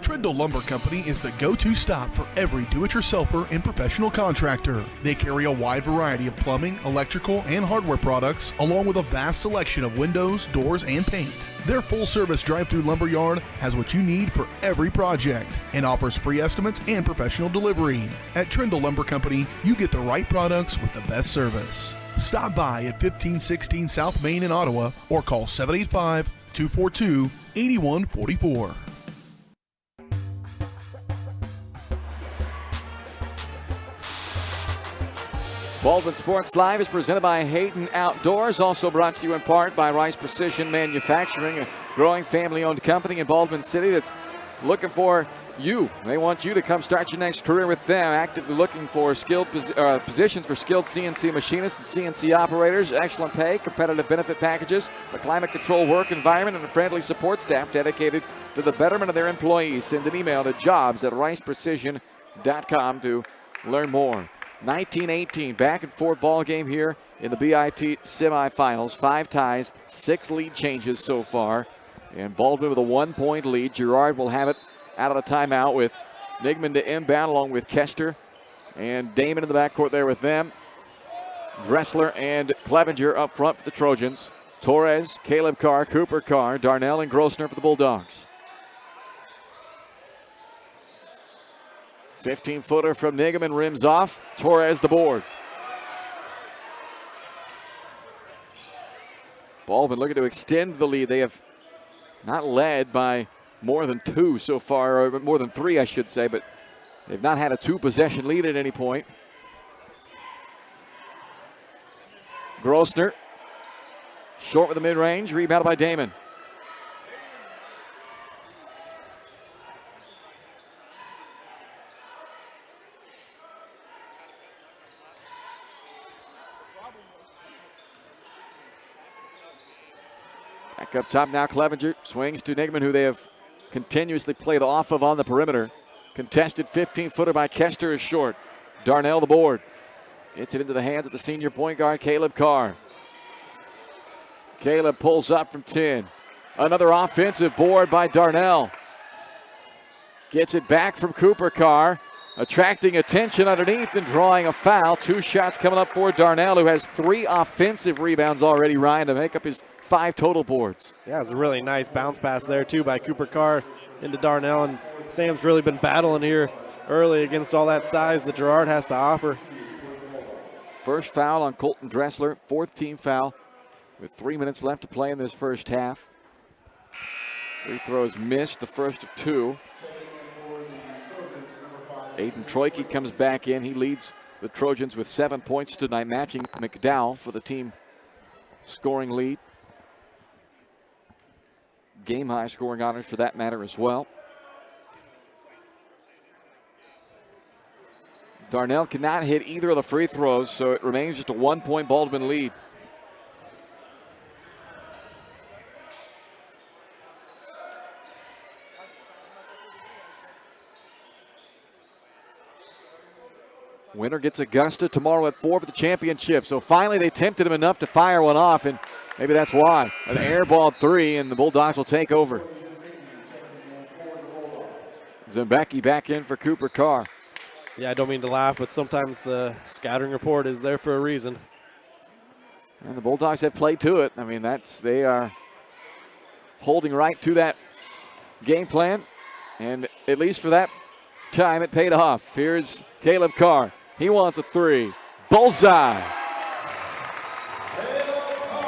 Trindle Lumber Company is the go-to stop for every do-it-yourselfer and professional contractor. They carry a wide variety of plumbing, electrical, and hardware products, along with a vast selection of windows, doors, and paint. Their full-service drive-through lumber yard has what you need for every project and offers free estimates and professional delivery. At Trindle Lumber Company, you get the right products with the best service. Stop by at 1516 South Main in Ottawa or call 785-242-8144. Baldwin Sports Live is presented by Hayden Outdoors, also brought to you in part by Rice Precision Manufacturing, a growing family-owned company in Baldwin City that's looking for you. They want you to come start your next career with them, actively looking for skilled positions for skilled CNC machinists and CNC operators, excellent pay, competitive benefit packages, a climate-controlled work environment, and a friendly support staff dedicated to the betterment of their employees. Send an email to jobs@riceprecision.com to learn more. 19-18, back and forth ball game here in the BIT semifinals. 5 ties, 6 lead changes so far. And Baldwin with a 1-point lead. Girard will have it out of the timeout with Nigman to inbound along with Kester and Damon in the backcourt there with them. Dressler and Clevenger up front for the Trojans. Torres, Caleb Carr, Cooper Carr, Darnell and Grossner for the Bulldogs. 15-footer from Nigman rims off. Torres the board. Baldwin looking to extend the lead. They have not led by more than 2 so far, or more than 3, I should say, but they've not had a 2-possession lead at any point. Grossner, short with the mid-range, rebounded by Damon. Back up top now, Clevenger swings to Nigman, who they have continuously played off of on the perimeter. Contested 15-footer by Kester is short. Darnell the board. Gets it into the hands of the senior point guard, Caleb Carr. Caleb pulls up from 10. Another offensive board by Darnell. Gets it back from Cooper Carr. Attracting attention underneath and drawing a foul. 2 shots coming up for Darnell, who has 3 offensive rebounds already, Ryan, to make up his 5 total boards. Yeah, it was a really nice bounce pass there, too, by Cooper Carr into Darnell. And Sam's really been battling here early against all that size that Girard has to offer. First foul on Colton Dressler, 4th team foul with 3 minutes left to play in this first half. Free throws missed, the first of 2. Aiden Troike comes back in. He leads the Trojans with 7 points tonight, matching McDowell for the team scoring lead. Game high scoring honors for that matter as well. Darnell cannot hit either of the free throws, so it remains just a 1-point Baldwin lead. Winner gets Augusta tomorrow at 4 for the championship. So finally they tempted him enough to fire one off, and maybe that's why. An airball 3, and the Bulldogs will take over. Zembecki back in for Cooper Carr. Yeah, I don't mean to laugh, but sometimes the scattering report is there for a reason. And the Bulldogs have played to it. I mean, they are holding right to that game plan. And at least for that time it paid off. Here's Caleb Carr. He wants a three. Bullseye.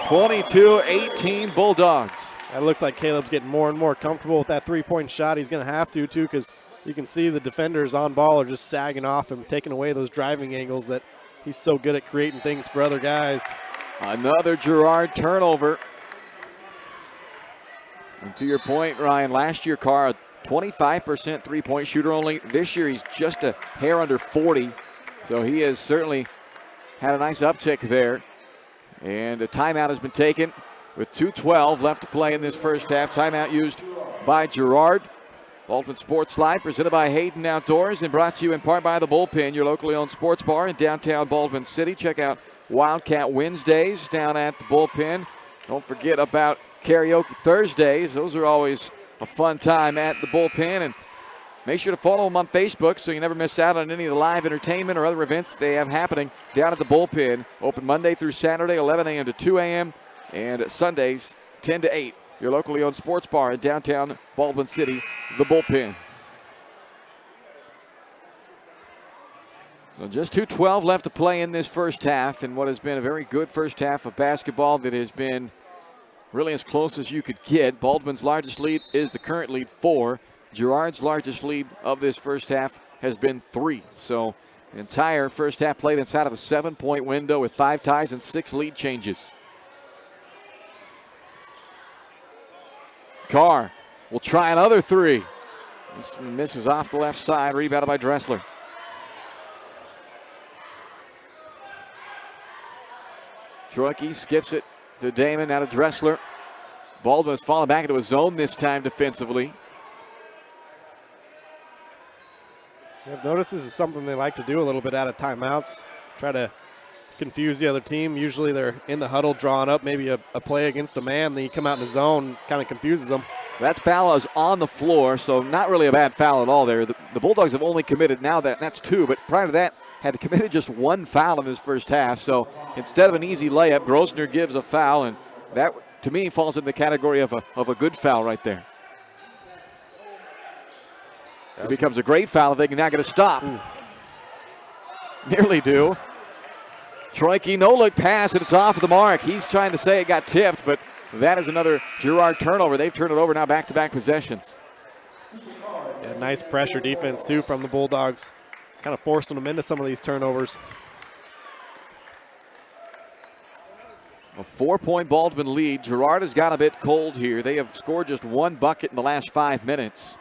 22-18 Bulldogs. It looks like Caleb's getting more and more comfortable with that three-point shot. He's going to have to, too, because you can see the defenders on ball are just sagging off him, taking away those driving angles that he's so good at creating things for other guys. Another Girard turnover. And to your point, Ryan, last year Carr, a 25% three-point shooter only. This year he's just a hair under 40. So he has certainly had a nice uptick there. And a timeout has been taken with 2:12 left to play in this first half. Timeout used by Girard. Baldwin Sports Live presented by Hayden Outdoors and brought to you in part by The Bullpen, your locally owned sports bar in downtown Baldwin City. Check out Wildcat Wednesdays down at The Bullpen. Don't forget about Karaoke Thursdays. Those are always a fun time at The Bullpen. And make sure to follow them on Facebook so you never miss out on any of the live entertainment or other events that they have happening down at The Bullpen. Open Monday through Saturday, 11 a.m. to 2 a.m. and Sundays, 10 to 8. Your locally owned sports bar in downtown Baldwin City, The Bullpen. So just 2:12 left to play in this first half, and what has been a very good first half of basketball that has been really as close as you could get. Baldwin's largest lead is the current lead, 4. Girard's largest lead of this first half has been 3. So the entire first half played inside of a 7-point window with 5 ties and 6 lead changes. Carr will try another three. This one misses off the left side, rebounded by Dressler. Troike skips it to Damon, now to Dressler. Baldwin has fallen back into his zone this time defensively. I've noticed this is something they like to do a little bit out of timeouts. Try to confuse the other team. Usually they're in the huddle drawing up maybe a play against a man. Then you come out in the zone, kind of confuses them. That's foul is on the floor, so not really a bad foul at all there. The Bulldogs have only committed now that's 2, but prior to that had committed just 1 foul in this first half. So instead of an easy layup, Grosvenor gives a foul, and that to me falls in the category of a good foul right there. It becomes a great foul if they can now get a stop. Ooh. Nearly do. Troike, no-look pass, and it's off the mark. He's trying to say it got tipped, but that is another Girard turnover. They've turned it over now back-to-back possessions. Yeah, nice pressure defense, too, from the Bulldogs. Kind of forcing them into some of these turnovers. A 4-point Baldwin lead. Girard has got a bit cold here. They have scored just 1 bucket in the last 5 minutes.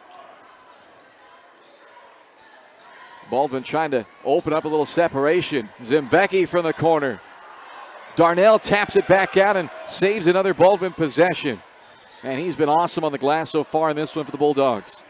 Baldwin trying to open up a little separation. Zembecki from the corner. Darnell taps it back out and saves another Baldwin possession. And he's been awesome on the glass so far in this one for the Bulldogs.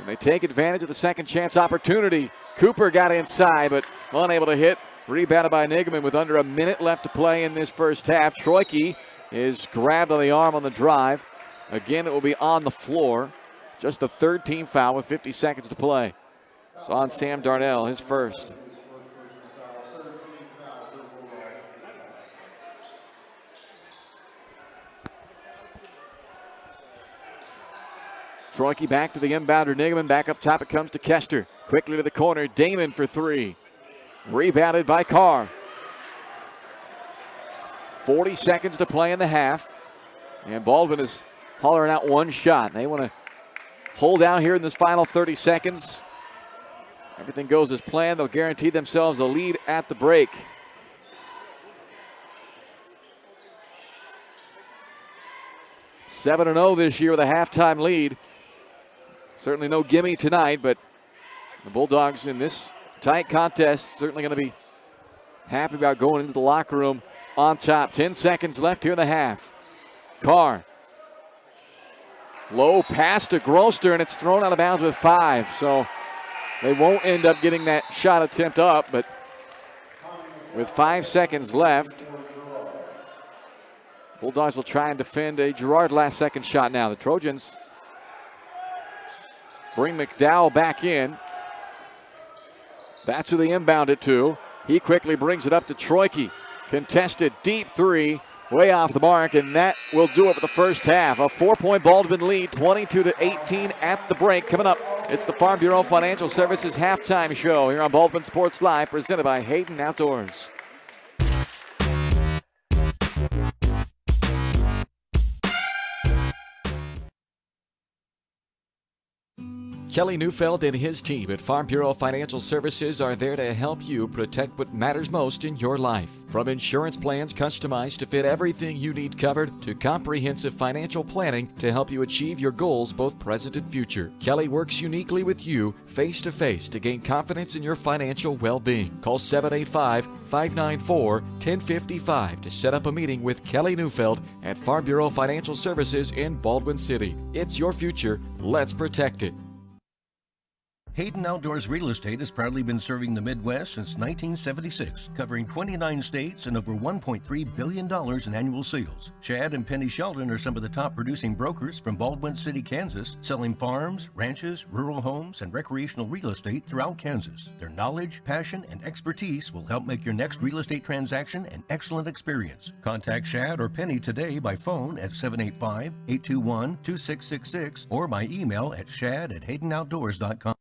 And they take advantage of the second chance opportunity. Cooper got inside, but unable to hit. Rebounded by Nigaman with under a minute left to play in this first half. Troike is grabbed on the arm on the drive. Again, it will be on the floor. Just the 3rd team foul with 50 seconds to play. It's on Sam Darnell, his first. Troike back to the inbounder, Nigaman. Back up top it comes to Kester. Quickly to the corner, Damon for 3. Rebounded by Carr. 40 seconds to play in the half. And Baldwin is hollering out 1 shot. They want to hold out here in this final 30 seconds. Everything goes as planned. They'll guarantee themselves a lead at the break. (7-0) this year with a halftime lead. Certainly no gimme tonight, but the Bulldogs in this tight contest certainly going to be happy about going into the locker room on top. 10 seconds left here in the half. Carr. Low pass to Grosvenor, and it's thrown out of bounds with 5. So they won't end up getting that shot attempt up, but with 5 seconds left, Bulldogs will try and defend a Girard last-second shot now. The Trojans bring McDowell back in. That's who they inbound it to. He quickly brings it up to Troike. Contested deep 3, way off the mark, and that will do it for the first half. A 4-point Baldwin lead, 22-18 at the break. Coming up It's the Farm Bureau Financial Services halftime show here on Baldwin Sports Live, presented by Hayden Outdoors. Kelly Neufeld and his team at Farm Bureau Financial Services are there to help you protect what matters most in your life. From insurance plans customized to fit everything you need covered, to comprehensive financial planning to help you achieve your goals both present and future. Kelly works uniquely with you face to face to gain confidence in your financial well-being. Call 785-594-1055 to set up a meeting with Kelly Neufeld at Farm Bureau Financial Services in Baldwin City. It's your future. Let's protect it. Hayden Outdoors Real Estate has proudly been serving the Midwest since 1976, covering 29 states and over $1.3 billion in annual sales. Chad and Penny Sheldon are some of the top producing brokers from Baldwin City, Kansas, selling farms, ranches, rural homes, and recreational real estate throughout Kansas. Their knowledge, passion, and expertise will help make your next real estate transaction an excellent experience. Contact Chad or Penny today by phone at 785-821-2666 or by email at shad@haydenoutdoors.com.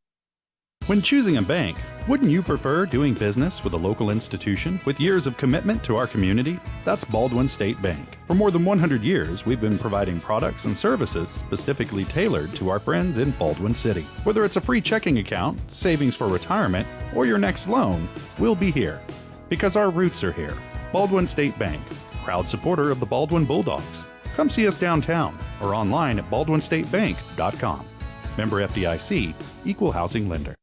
When choosing a bank, wouldn't you prefer doing business with a local institution with years of commitment to our community? That's Baldwin State Bank. For more than 100 years, we've been providing products and services specifically tailored to our friends in Baldwin City. Whether it's a free checking account, savings for retirement, or your next loan, we'll be here. Because our roots are here. Baldwin State Bank, proud supporter of the Baldwin Bulldogs. Come see us downtown or online at baldwinstatebank.com. Member FDIC, Equal Housing Lender.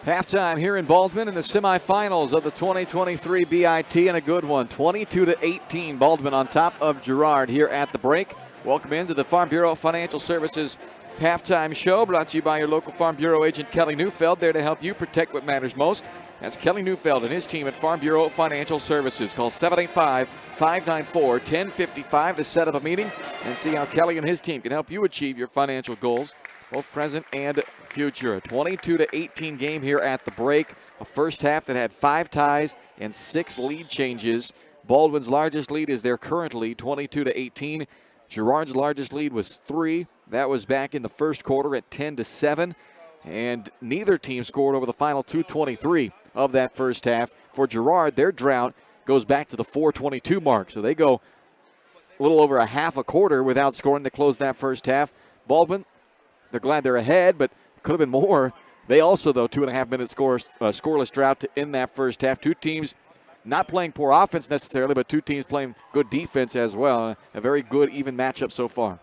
Halftime here in Baldwin in the semifinals of the 2023 BIT, and a good one, 22-18. Baldwin on top of Girard here at the break. Welcome into the Farm Bureau Financial Services halftime show, brought to you by your local Farm Bureau agent Kelly Neufeld, there to help you protect what matters most. That's Kelly Neufeld and his team at Farm Bureau Financial Services. Call 785-594-1055 to set up a meeting and see how Kelly and his team can help you achieve your financial goals, both present and future. A 22-18 game here at the break. A first half that had 5 ties and 6 lead changes. Baldwin's largest lead is their current lead, 22-18. Girard's largest lead was 3. That was back in the first quarter at 10-7. And neither team scored over the final 2:23 of that first half. For Girard, their drought goes back to the 4:22 mark. So they go a little over a half a quarter without scoring to close that first half. Baldwin, they're glad they're ahead, but could have been more. They also, though, 2.5 minute scoreless drought to end that first half. Two teams not playing poor offense necessarily, but two teams playing good defense as well. A very good, even matchup so far.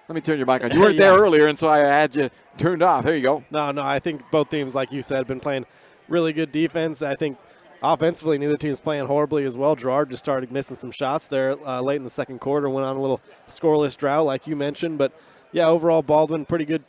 Let me turn your mic on. You weren't there earlier, and so I had you turned off. There you go. No, I think both teams, like you said, have been playing really good defense. I think offensively, neither team's playing horribly as well. Girard just started missing some shots there late in the second quarter, went on a little scoreless drought, like you mentioned. But, yeah, overall, Baldwin, pretty good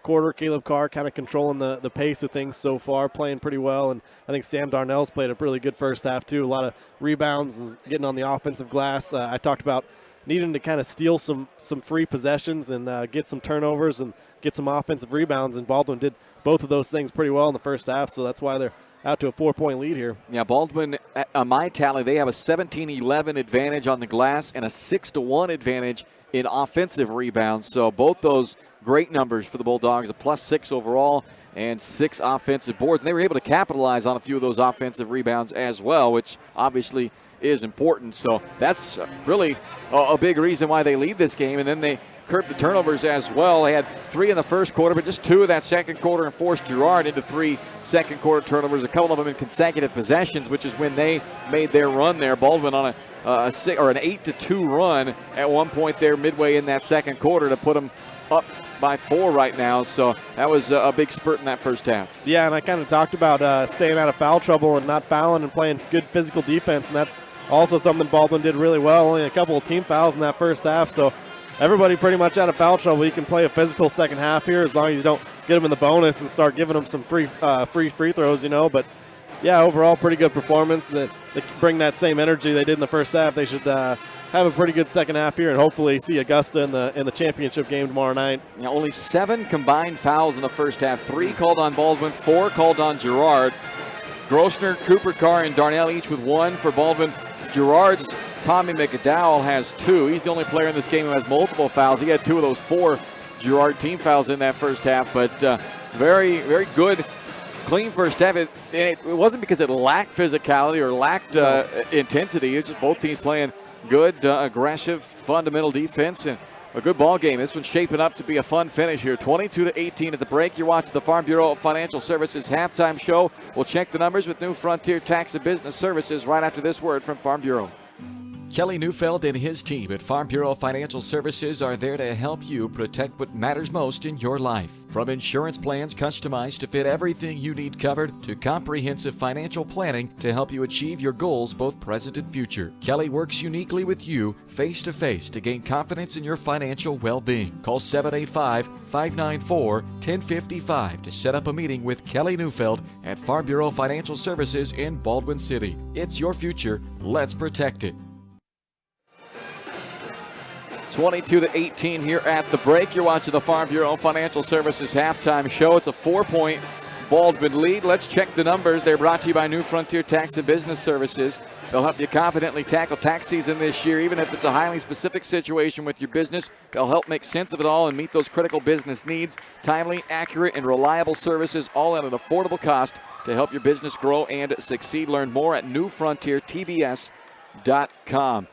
quarter. Caleb Carr kind of controlling the pace of things so far, playing pretty well. And I think Sam Darnell's played a really good first half, too. A lot of rebounds and getting on the offensive glass. I talked about needing to kind of steal some free possessions and get some turnovers and get some offensive rebounds, and Baldwin did both of those things pretty well in the first half, so that's why they're out to a 4-point lead here. Yeah, Baldwin, on my tally, they have a 17-11 advantage on the glass and a 6-1 advantage in offensive rebounds, so both those great numbers for the Bulldogs, a +6 overall and 6 offensive boards, and they were able to capitalize on a few of those offensive rebounds as well, which obviously is important. So that's really a big reason why they lead this game. And then they curbed the turnovers as well. They had 3 in the first quarter, but just 2 in that second quarter, and forced Girard into 3 second quarter turnovers, a couple of them in consecutive possessions, which is when they made their run there. Baldwin on an 8-2 run at one point there midway in that second quarter to put them up by 4 right now. So that was a big spurt in that first half. Yeah, and I kind of talked about staying out of foul trouble and not fouling and playing good physical defense, and that's also something Baldwin did really well. Only a couple of team fouls in that first half, so everybody pretty much out of foul trouble. You can play a physical second half here as long as you don't get them in the bonus and start giving them some free free throws, But, yeah, overall pretty good performance. That they bring that same energy they did in the first half. They should have a pretty good second half here and hopefully see Augusta in the championship game tomorrow night. Yeah, only 7 combined fouls in the first half. 3 called on Baldwin, 4 called on Girard. Grossner, Cooper Carr, and Darnell each with 1 for Baldwin. Girard's Tommy McDowell has 2. He's the only player in this game who has multiple fouls. He had 2 of those 4 Girard team fouls in that first half, but very, very good, clean first half. It wasn't because it lacked physicality or lacked intensity. It's just both teams playing good, aggressive, fundamental defense and a good ball game. This one's shaping up to be a fun finish here. 22-18 at the break. You're watching the Farm Bureau Financial Services halftime show. We'll check the numbers with New Frontier Tax and Business Services right after this word from Farm Bureau. Kelly Neufeld and his team at Farm Bureau Financial Services are there to help you protect what matters most in your life. From insurance plans customized to fit everything you need covered to comprehensive financial planning to help you achieve your goals both present and future. Kelly works uniquely with you face to face to gain confidence in your financial well-being. Call 785-594-1055 to set up a meeting with Kelly Neufeld at Farm Bureau Financial Services in Baldwin City. It's your future. Let's protect it. 22-18 here at the break. You're watching the Farm Bureau Financial Services halftime show. It's a 4-point Baldwin lead. Let's check the numbers. They're brought to you by New Frontier Tax and Business Services. They'll help you confidently tackle tax season this year, even if it's a highly specific situation with your business. They'll help make sense of it all and meet those critical business needs. Timely, accurate, and reliable services, all at an affordable cost to help your business grow and succeed. Learn more at newfrontiertbs.com.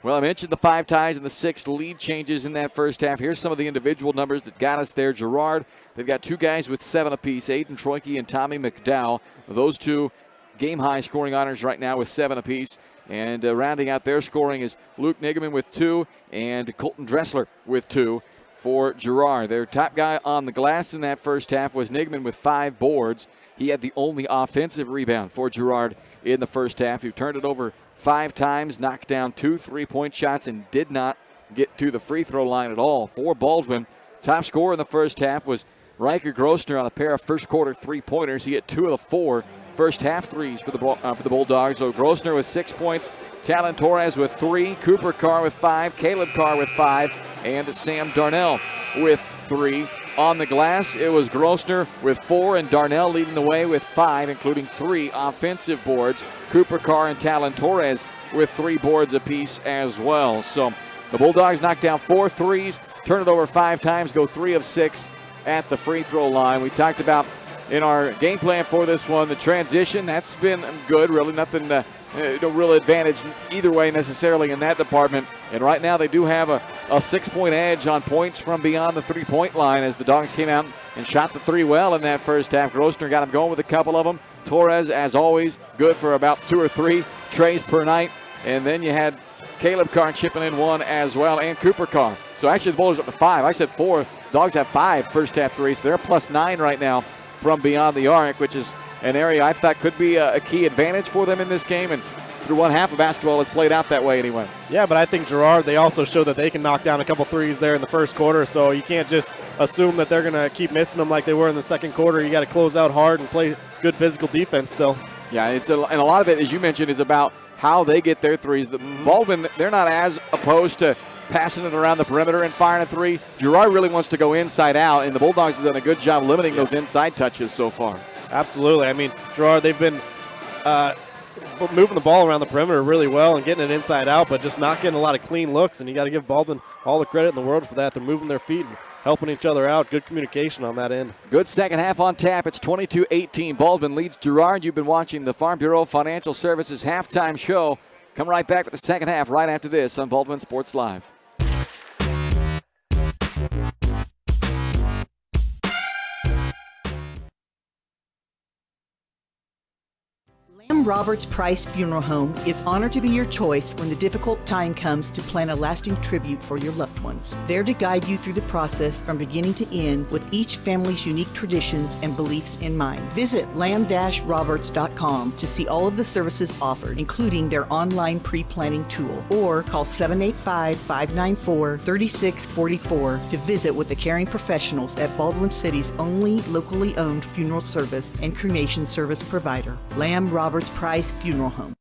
Well, I mentioned the 5 ties and the 6 lead changes in that first half. Here's some of the individual numbers that got us there. Girard, they've got 2 guys with 7 apiece, Aiden Troike and Tommy McDowell. Those 2 game-high scoring honors right now with 7 apiece. And rounding out their scoring is Luke Nigeman with 2 and Colton Dressler with 2 for Girard. Their top guy on the glass in that first half was Nigeman with 5 boards. He had the only offensive rebound for Girard in the first half, who turned it over 5 times, knocked down 2 3-point shots, and did not get to the free throw line at all. For Baldwin, top scorer in the first half was Riker Grossner on a pair of first quarter 3-pointers. He hit 2 of the 4 first half threes for the Bulldogs. So Grossner with 6 points, Talon Torres with 3, Cooper Carr with 5, Caleb Carr with 5, and Sam Darnell with 3. On the glass, it was Grossner with 4 and Darnell leading the way with 5, including 3 offensive boards. Cooper Carr and Talon Torres with 3 boards apiece as well. So the Bulldogs knocked down 4 threes, turn it over 5 times, go 3 of 6 at the free throw line. We talked about in our game plan for this one, the transition, that's been good. Really nothing, no real advantage either way necessarily in that department. And right now they do have a 6-point edge on points from beyond the 3-point line as the Dogs came out and shot the 3 well in that first half. Grossner got them going with a couple of them. Torres, as always, good for about 2 or 3 trays per night. And then you had Caleb Carr chipping in 1 as well, and Cooper Carr. So actually the Bulldogs up to 5. I said 4. Dogs have 5 first half threes. So they're +9 right now from beyond the arc, which is an area I thought could be a key advantage for them in this game. And through one half of basketball, it's played out that way anyway. Yeah, but I think Girard, they also showed that they can knock down a couple threes there in the first quarter, so you can't just assume that they're going to keep missing them like they were in the second quarter. You got to close out hard and play good physical defense still. Yeah, and a lot of it, as you mentioned, is about how they get their threes. The Baldwin, they're not as opposed to passing it around the perimeter and firing a 3. Girard really wants to go inside out, and the Bulldogs have done a good job limiting those inside touches so far. Absolutely. I mean, Girard, they've been moving the ball around the perimeter really well and getting it inside out, but just not getting a lot of clean looks, and you got to give Baldwin all the credit in the world for that. They're moving their feet and helping each other out. Good communication on that end. Good second half on tap. It's 22-18. Baldwin leads Girard. You've been watching the Farm Bureau Financial Services halftime show. Come right back for the second half right after this on Baldwin Sports Live. Lamb Roberts Price Funeral Home is honored to be your choice when the difficult time comes to plan a lasting tribute for your loved ones. There to guide you through the process from beginning to end with each family's unique traditions and beliefs in mind. Visit lamb-roberts.com to see all of the services offered, including their online pre-planning tool, or call 785-594-3644 to visit with the caring professionals at Baldwin City's only locally owned funeral service and cremation service provider, Lamb Roberts Price Funeral Home.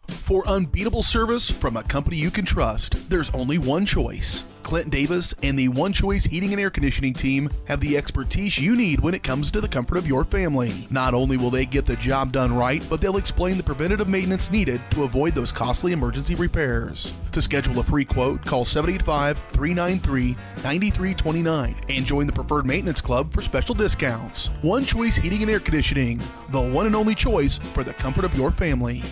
For unbeatable service from a company you can trust, there's only one choice. Clint Davis and the One Choice Heating and Air Conditioning team have the expertise you need when it comes to the comfort of your family. Not only will they get the job done right, but they'll explain the preventative maintenance needed to avoid those costly emergency repairs. To schedule a free quote, call 785-393-9329 and join the Preferred Maintenance Club for special discounts. One Choice Heating and Air Conditioning, the one and only choice for the comfort of your family.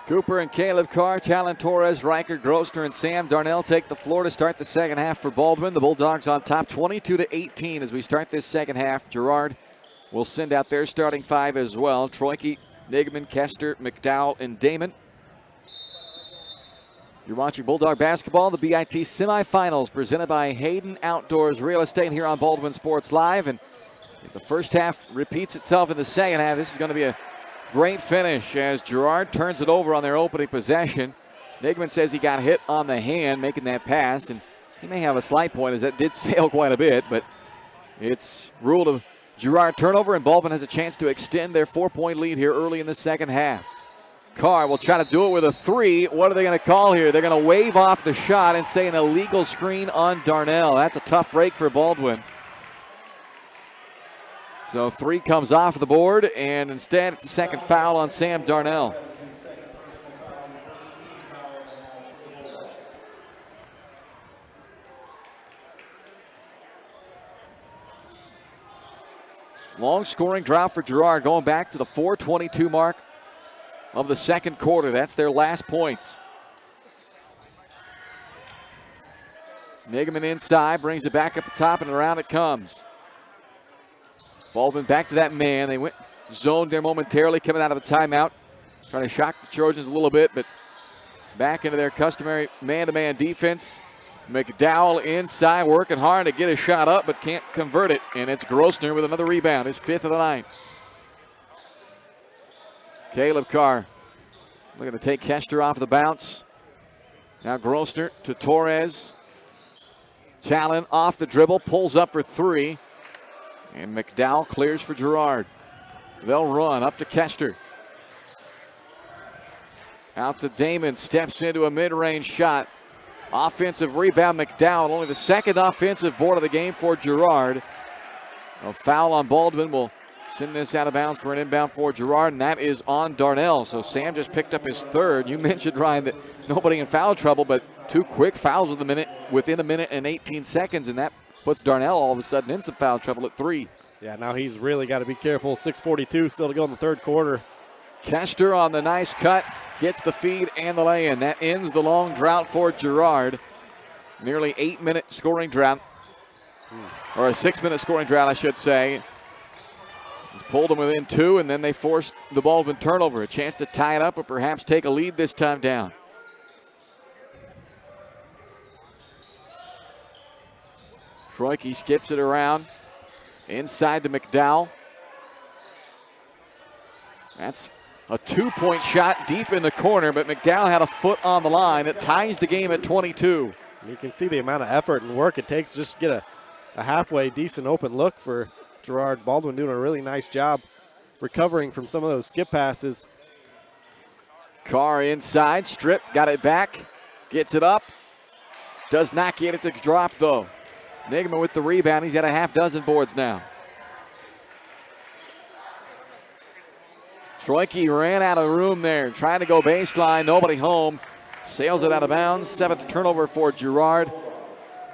Cooper and Caleb Carr, Talon Torres, Riker Grossner, and Sam Darnell take the floor to start the second half for Baldwin. The Bulldogs on top 22-18 as we start this second half. Girard will send out their starting five as well. Troike, Nigman, Kester, McDowell, and Damon. You're watching Bulldog basketball, the BIT semifinals presented by Hayden Outdoors Real Estate here on Baldwin Sports Live. And if the first half repeats itself in the second half, this is going to be a great finish as Girard turns it over on their opening possession. Nigman says he got hit on the hand making that pass, and he may have a slight point as that did sail quite a bit, but it's ruled a Girard turnover, and Baldwin has a chance to extend their 4-point lead here early in the second half. Carr will try to do it with a three. What are they going to call here? They're going to wave off the shot and say an illegal screen on Darnell. That's a tough break for Baldwin. So three comes off the board, and instead it's the second foul on Sam Darnell. Long scoring drought for Girard, going back to the 4:22 mark of the second quarter. That's their last points. Nigman inside, brings it back up the top, and around it comes. Baldwin back to that man. They went zoned there momentarily coming out of the timeout. Trying to shock the Trojans a little bit, but back into their customary man-to-man defense. McDowell inside, working hard to get a shot up, but can't convert it. And it's Grossner with another rebound, his fifth of the night. Caleb Carr looking to take Kester off the bounce. Now Grossner to Torres. Talon off the dribble, pulls up for three. And McDowell clears for Girard. They'll run up to Kester. Out to Damon, steps into a mid-range shot. Offensive rebound, McDowell, only the second offensive board of the game for Girard. A foul on Baldwin will send this out of bounds for an inbound for Girard, and that is on Darnell. So Sam just picked up his third. You mentioned, Ryan, that nobody in foul trouble, but two quick fouls within a minute and 18 seconds, and that puts Darnell all of a sudden in some foul trouble at three. Yeah, now he's really got to be careful. 6:42 still to go in the third quarter. Kester on the nice cut, gets the feed and the lay-in. That ends the long drought for Girard. Nearly 8-minute scoring drought, or a 6-minute scoring drought, I should say. He's pulled them within two, and then they forced the Baldwin turnover. A chance to tie it up or perhaps take a lead this time down. Troike skips it around. Inside to McDowell. That's a two-point shot deep in the corner, but McDowell had a foot on the line. It ties the game at 22. You can see the amount of effort and work it takes just to get a halfway decent open look for Girard. Baldwin doing a really nice job recovering from some of those skip passes. Carr inside, strip, got it back, gets it up. Does not get it to drop, though. Nigman with the rebound. He's got a half dozen boards now. Troike ran out of room there, trying to go baseline. Nobody home. Sails it out of bounds. Seventh turnover for Girard.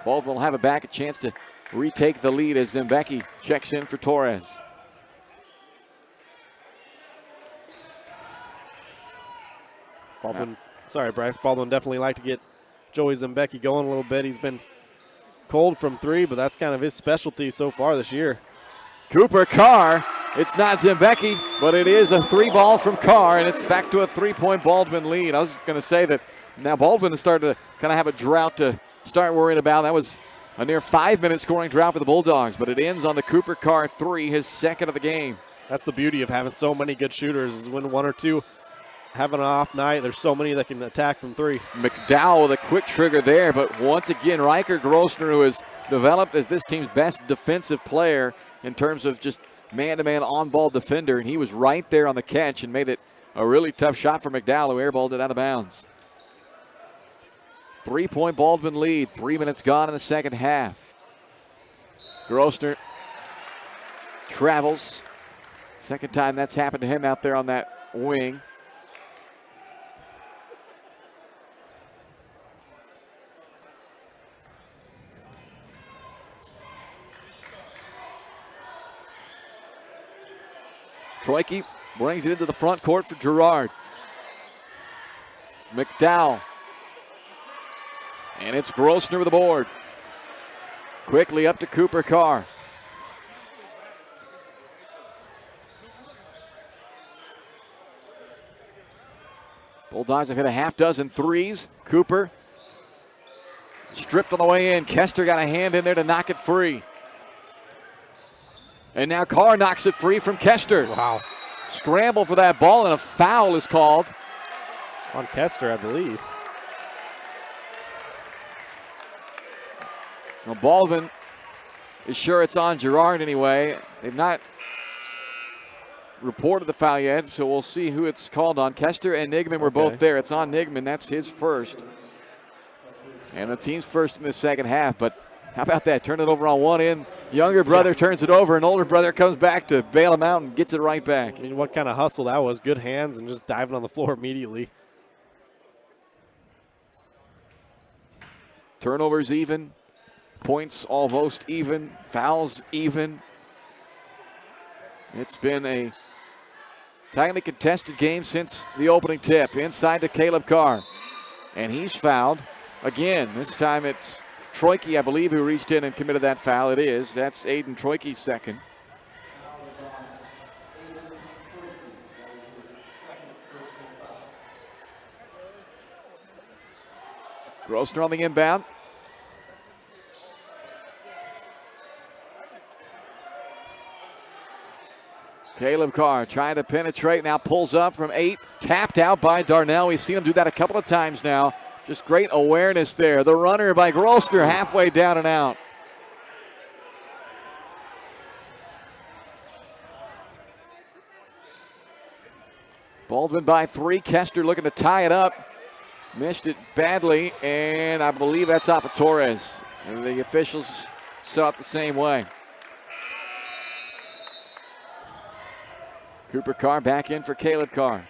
Baldwin will have it back, a chance to retake the lead as Zembecki checks in for Torres. Baldwin, sorry, Bryce. Baldwin definitely like to get Joey Zembecki going a little bit. He's been cold from three, but that's kind of his specialty so far this year. Cooper Carr. It's not Zembecki, but it is a three ball from Carr, and it's back to a 3-point Baldwin lead. I was going to say that now Baldwin has started to kind of have a drought to start worrying about. That was a near 5-minute scoring drought for the Bulldogs, but it ends on the Cooper Carr three, his second of the game. That's the beauty of having so many good shooters, is when one or two have an off night, there's so many that can attack from three. McDowell with a quick trigger there, but once again, Riker Grossner, who has developed as this team's best defensive player in terms of just man-to-man on-ball defender, and he was right there on the catch and made it a really tough shot for McDowell, who airballed it out of bounds. 3-point Baldwin lead, 3 minutes gone in the second half. Grossner travels. Second time that's happened to him out there on that wing. Troike brings it into the front court for Girard. McDowell. And it's Grossner with the board. Quickly up to Cooper Carr. Bulldogs have hit a half dozen threes. Cooper stripped on the way in. Kester got a hand in there to knock it free. And now Carr knocks it free from Kester. Wow. Scramble for that ball, and a foul is called. On Kester, I believe. Well, Baldwin is sure it's on Girard anyway. They've not reported the foul yet, so we'll see who it's called on. Kester and Nigman were both there. It's on Nigman. That's his first. And the team's first in the second half, but how about that? Turn it over on one end. Younger brother turns it over, and older brother comes back to bail him out and gets it right back. I mean, what kind of hustle that was. Good hands and just diving on the floor immediately. Turnovers even. Points almost even. Fouls even. It's been a tightly contested game since the opening tip. Inside to Caleb Carr. And he's fouled again. This time it's Troike, I believe, who reached in and committed that foul. It is. That's Aiden Troike's second. Grossner on the inbound. Caleb Carr trying to penetrate, now pulls up from 8. Tapped out by Darnell. We've seen him do that a couple of times now. Just great awareness there. The runner by Grossner halfway down and out. Baldwin by 3. Kester looking to tie it up. Missed it badly, and I believe that's off of Torres. And the officials saw it the same way. Cooper Carr back in for Caleb Carr.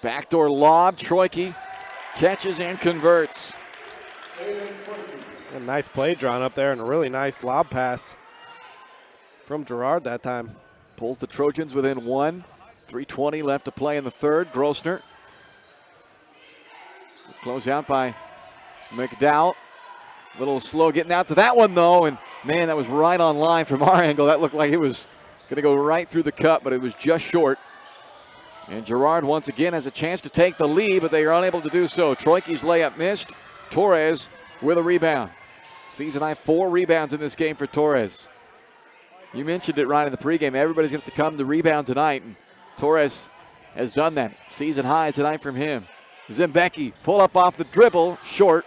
Backdoor lob, Troike catches and converts. A nice play drawn up there and a really nice lob pass from Girard that time. Pulls the Trojans within 1. 3:20 left to play in the third. Grossner. Close out by McDowell. A little slow getting out to that one, though. And, man, that was right on line from our angle. That looked like it was going to go right through the cup, but it was just short. And Girard once again has a chance to take the lead, but they are unable to do so. Troike's layup missed. Torres with a rebound. Season high 4 rebounds in this game for Torres. You mentioned it, Ryan, in the pregame. Everybody's going to have to come to rebound tonight, and Torres has done that. Season high tonight from him. Zembecki pull up off the dribble, short,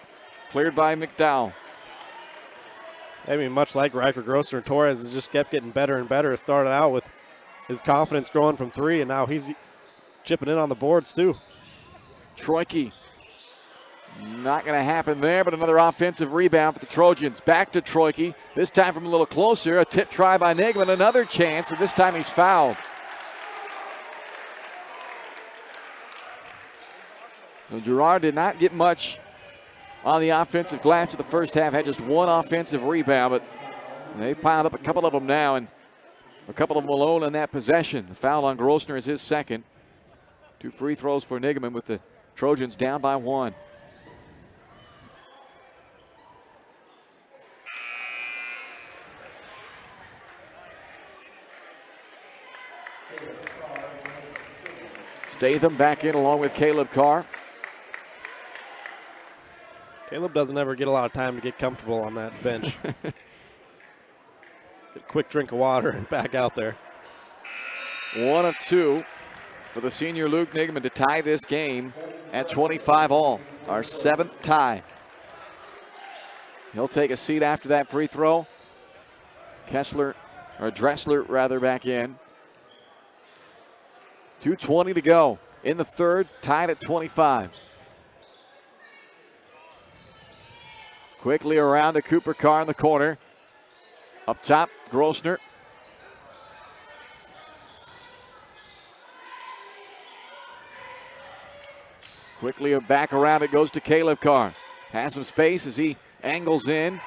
cleared by McDowell. I mean, much like Riker Grossner, Torres has just kept getting better and better. It started out with his confidence growing from 3, and now he's chipping in on the boards too. Troike. Not going to happen there, but another offensive rebound for the Trojans. Back to Troike, this time from a little closer. A tip try by Nigman, another chance, and this time he's fouled. So Girard did not get much on the offensive glass of the first half. Had just 1 offensive rebound, but they've piled up a couple of them now, and a couple of them alone in that possession. The foul on Grossner is his second. 2 free throws for Nigman with the Trojans down by 1. Statham back in along with Caleb Carr. Caleb doesn't ever get a lot of time to get comfortable on that bench. quick drink of water and back out there. 1 of 2 for the senior Luke Nigman to tie this game at 25 all. Our 7th tie. He'll take a seat after that free throw. Dressler rather, back in. 2:20 to go in the third, tied at 25. Quickly around to Cooper Carr in the corner. Up top, Grossner. Quickly back around, it goes to Caleb Carr. Has some space as he angles in.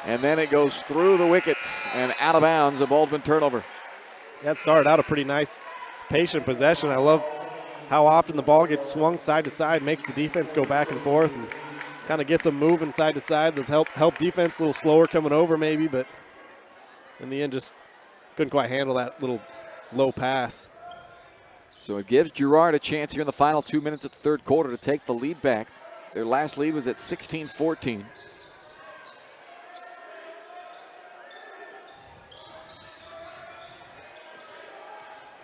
And then it goes through the wickets and out of bounds, a Baldwin turnover. That started out a pretty nice, patient possession. I love how often the ball gets swung side to side, makes the defense go back and forth, and kind of gets them moving side to side. Those help defense a little slower coming over maybe, but in the end just couldn't quite handle that little low pass. So it gives Girard a chance here in the final 2 minutes of the third quarter to take the lead back. Their last lead was at 16-14.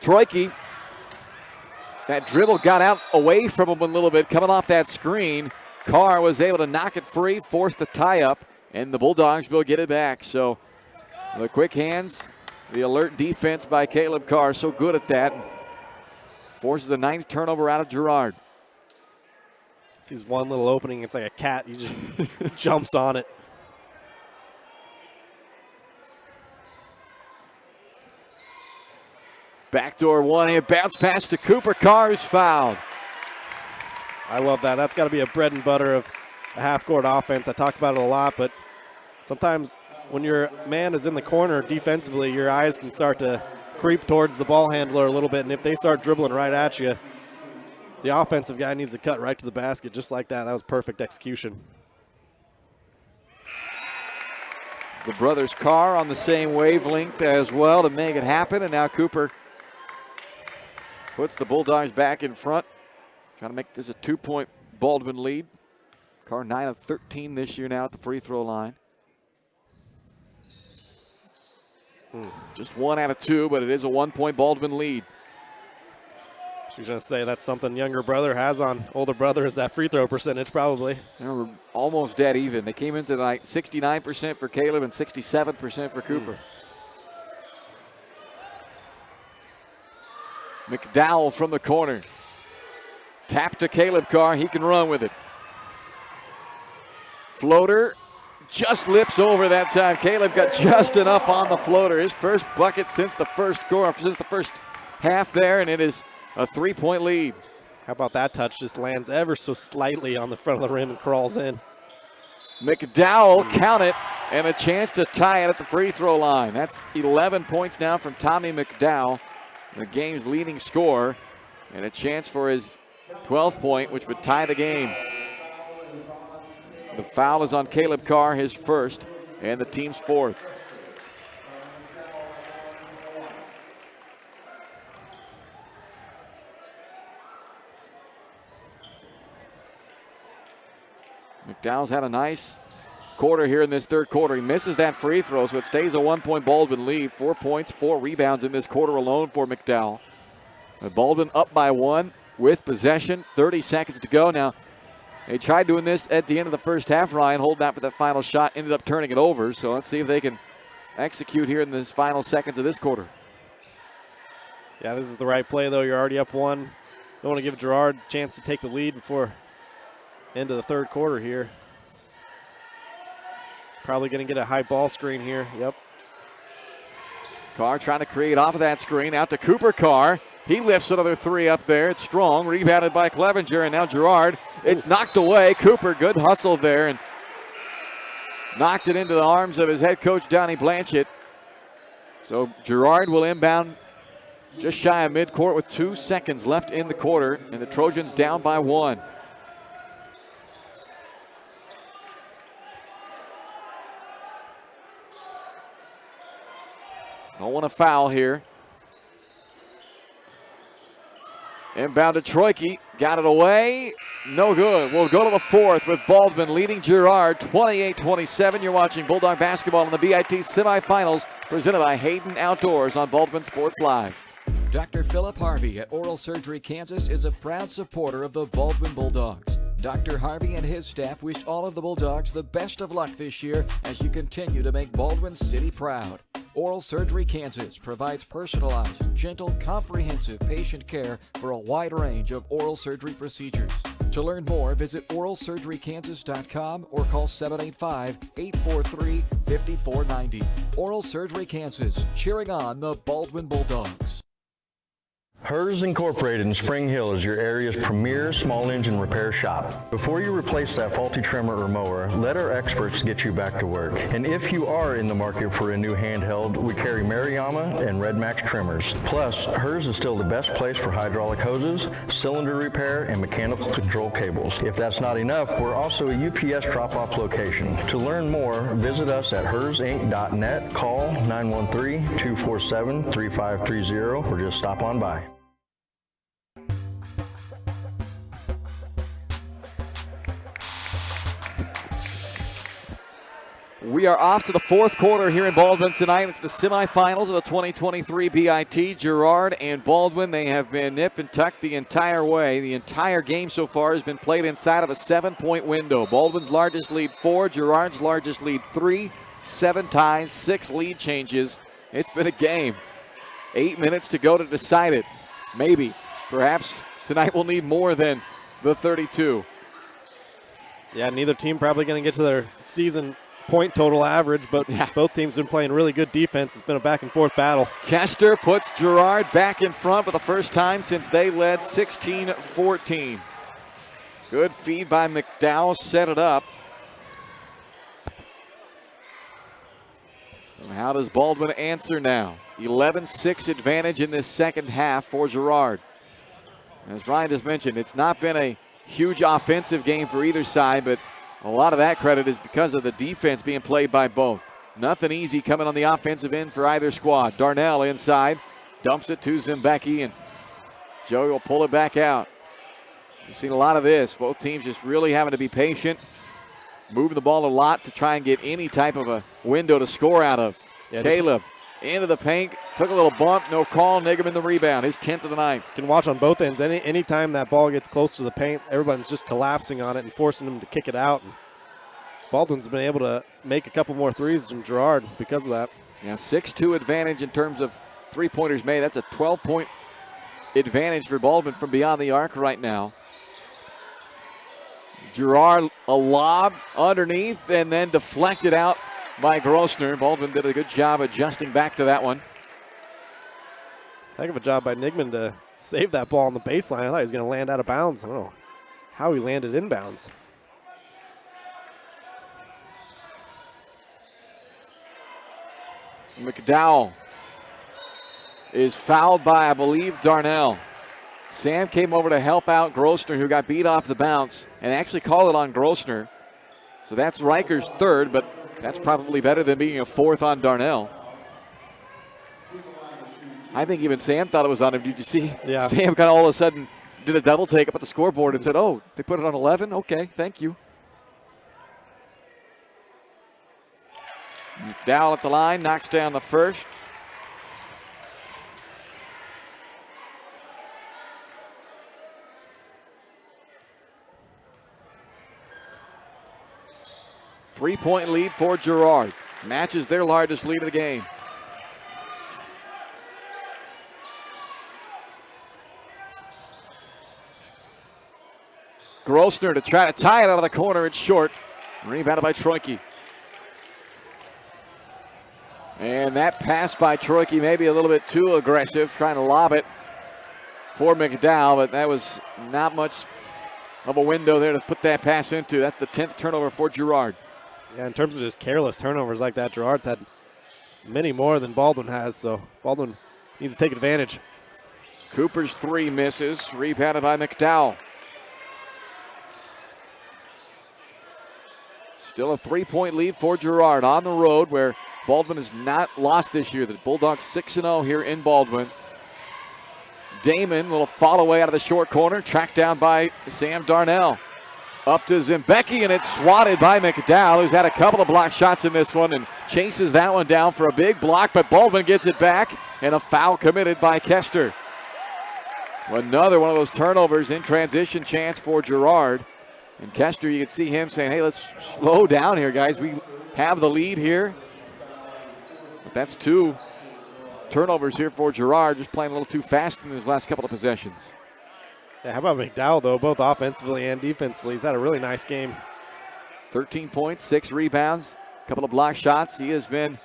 Troike, that dribble got out away from him a little bit, coming off that screen. Carr was able to knock it free, force the tie-up, and the Bulldogs will get it back. So the quick hands, the alert defense by Caleb Carr, so good at that. Forces a 9th turnover out of Girard. Sees one little opening, it's like a cat. He just jumps on it. Backdoor one-hand bounce pass to Cooper Carr, who's fouled. I love that. That's got to be a bread and butter of a half-court offense. I talk about it a lot, but sometimes when your man is in the corner defensively, your eyes can start to creep towards the ball handler a little bit, and if they start dribbling right at you, the offensive guy needs to cut right to the basket just like that. That was perfect execution. The brothers Carr on the same wavelength as well to make it happen, and now Cooper puts the Bulldogs back in front. Trying to make this a 2-point Baldwin lead. Carr 9 of 13 this year now at the free throw line. Just 1 out of 2, but it is a 1-point Baldwin lead. She's going to say that's something younger brother has on older brother is that free throw percentage probably. You know, we're almost dead even. They came into like 69% for Caleb and 67% for Cooper. McDowell from the corner. Tap to Caleb Carr. He can run with it. Floater just lips over that time. Caleb got just enough on the floater. His first bucket since the first half there, and it is a 3-point lead. How about that touch? Just lands ever so slightly on the front of the rim and crawls in. McDowell, count it, and a chance to tie it at the free throw line. That's 11 points now from Tommy McDowell, the game's leading scorer, and a chance for his 12th point, which would tie the game. The foul is on Caleb Carr, his first, and the team's 4th. McDowell's had a nice quarter here in this third quarter. He misses that free throw, so it stays a 1-point Baldwin lead. 4 points, 4 rebounds in this quarter alone for McDowell. Baldwin up by 1 with possession. 30 seconds to go. Now, they tried doing this at the end of the first half, Ryan, holding out for that final shot, ended up turning it over. So let's see if they can execute here in the final seconds of this quarter. Yeah, this is the right play, though. You're already up 1. Don't want to give Girard a chance to take the lead before end of the third quarter here. Probably going to get a high ball screen here. Yep. Carr trying to create off of that screen. Out to Cooper Carr. He lifts another 3 up there. It's strong. Rebounded by Clevenger, and now Girard. It's knocked away. Cooper, good hustle there, and knocked it into the arms of his head coach, Donnie Blanchett. So Girard will inbound just shy of midcourt with 2 seconds left in the quarter, and the Trojans down by 1. Don't want to foul here. Inbound to Troike. Got it away. No good. We'll go to the fourth with Baldwin leading Girard 28-27. You're watching Bulldog basketball in the BIT semifinals presented by Hayden Outdoors on Baldwin Sports Live. Dr. Philip Harvey at Oral Surgery Kansas is a proud supporter of the Baldwin Bulldogs. Dr. Harvey and his staff wish all of the Bulldogs the best of luck this year as you continue to make Baldwin City proud. Oral Surgery Kansas provides personalized, gentle, comprehensive patient care for a wide range of oral surgery procedures. To learn more, visit oralsurgerykansas.com or call 785-843-5490. Oral Surgery Kansas, cheering on the Baldwin Bulldogs. Hers Incorporated in Spring Hill is your area's premier small engine repair shop. Before you replace that faulty trimmer or mower, let our experts get you back to work. And if you are in the market for a new handheld, we carry Maruyama and Red Max trimmers. Plus, Hers is still the best place for hydraulic hoses, cylinder repair, and mechanical control cables. If that's not enough, we're also a UPS drop-off location. To learn more, visit us at hersinc.net, call 913-247-3530, or just stop on by. We are off to the fourth quarter here in Baldwin tonight. It's the semifinals of the 2023 BIT. Girard and Baldwin, they have been nip and tuck the entire way. The entire game so far has been played inside of a 7-point window. Baldwin's largest lead 4, Girard's largest lead 3, 7 ties, 6 lead changes. It's been a game. 8 minutes to go to decide it. Maybe, perhaps tonight we'll need more than the 32. Yeah, neither team probably going to get to their season point total average, but both teams have been playing really good defense. It's been a back-and-forth battle. Kester puts Girard back in front for the first time since they led 16-14. Good feed by McDowell, set it up. And how does Baldwin answer now? 11-6 advantage in this second half for Girard. As Ryan just mentioned, it's not been a huge offensive game for either side, but a lot of that credit is because of the defense being played by both. Nothing easy coming on the offensive end for either squad. Darnell inside, dumps it to Zimbecki, and Joey will pull it back out. We've seen a lot of this. Both teams just really having to be patient, moving the ball a lot to try and get any type of a window to score out of. Yeah, Caleb into the paint, took a little bump, no call. Niggerman the rebound, his 10th of the night. You can watch on both ends. Any time that ball gets close to the paint, everybody's just collapsing on it and forcing them to kick it out. And Baldwin's been able to make a couple more threes than Girard because of that. Yeah, 6-2 advantage in terms of three-pointers made. That's a 12-point advantage for Baldwin from beyond the arc right now. Girard, a lob underneath and then deflected out by Grossner. Baldwin did a good job adjusting back to that one. Heck of a job by Nigman to save that ball on the baseline. I thought he was going to land out of bounds. I don't know how he landed inbounds. McDowell is fouled by, I believe, Darnell. Sam came over to help out Grossner, who got beat off the bounce, and actually called it on Grossner. So that's Riker's third, but that's probably better than being a fourth on Darnell. I think even Sam thought it was on him. Did you see? Yeah. Sam kind of all of a sudden did a double take up at the scoreboard and said, oh, they put it on 11? Okay, thank you. McDowell at the line, knocks down the first. Three-point lead for Girard. Matches their largest lead of the game. Grossner to try to tie it out of the corner. It's short. Rebounded by Troike. And that pass by Troike maybe a little bit too aggressive, trying to lob it for McDowell, but that was not much of a window there to put that pass into. That's the 10th turnover for Girard. Yeah, in terms of just careless turnovers like that, Girard's had many more than Baldwin has, so Baldwin needs to take advantage. Cooper's three misses, rebounded by McDowell. Still a three-point lead for Girard on the road, where Baldwin has not lost this year. The Bulldogs 6-0 here in Baldwin. Damon, little fall away out of the short corner, tracked down by Sam Darnell. Up to Zimbecki, and it's swatted by McDowell, who's had a couple of block shots in this one and chases that one down for a big block, but Baldwin gets it back, and a foul committed by Kester. Another one of those turnovers in transition chance for Girard. And Kester, you can see him saying, hey, let's slow down here, guys. We have the lead here. But that's 2 turnovers here for Girard, just playing a little too fast in his last couple of possessions. Yeah, how about McDowell, though, both offensively and defensively? He's had a really nice game. 13 points, 6 rebounds, a couple of block shots. He has been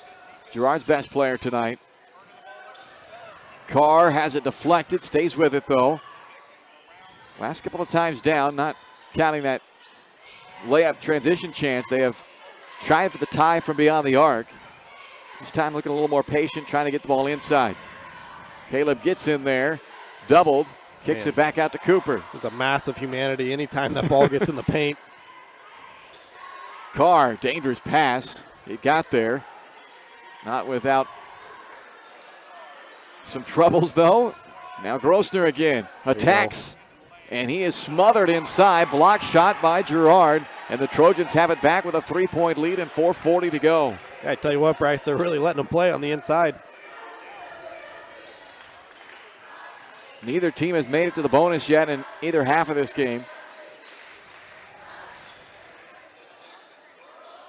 Girard's best player tonight. Carr has it deflected, stays with it, though. Last couple of times down, not counting that layup transition chance. They have tried for the tie from beyond the arc. This time looking a little more patient, trying to get the ball inside. Caleb gets in there, doubled, kicks it back out to Cooper. There's a massive humanity anytime that ball gets in the paint. Carr, dangerous pass. He got there. Not without some troubles, though. Now Grossner again. Attacks. And he is smothered inside. Block shot by Girard. And the Trojans have it back with a 3-point lead and 4:40 to go. I tell you what, Bryce, they're really letting them play on the inside. Neither team has made it to the bonus yet in either half of this game.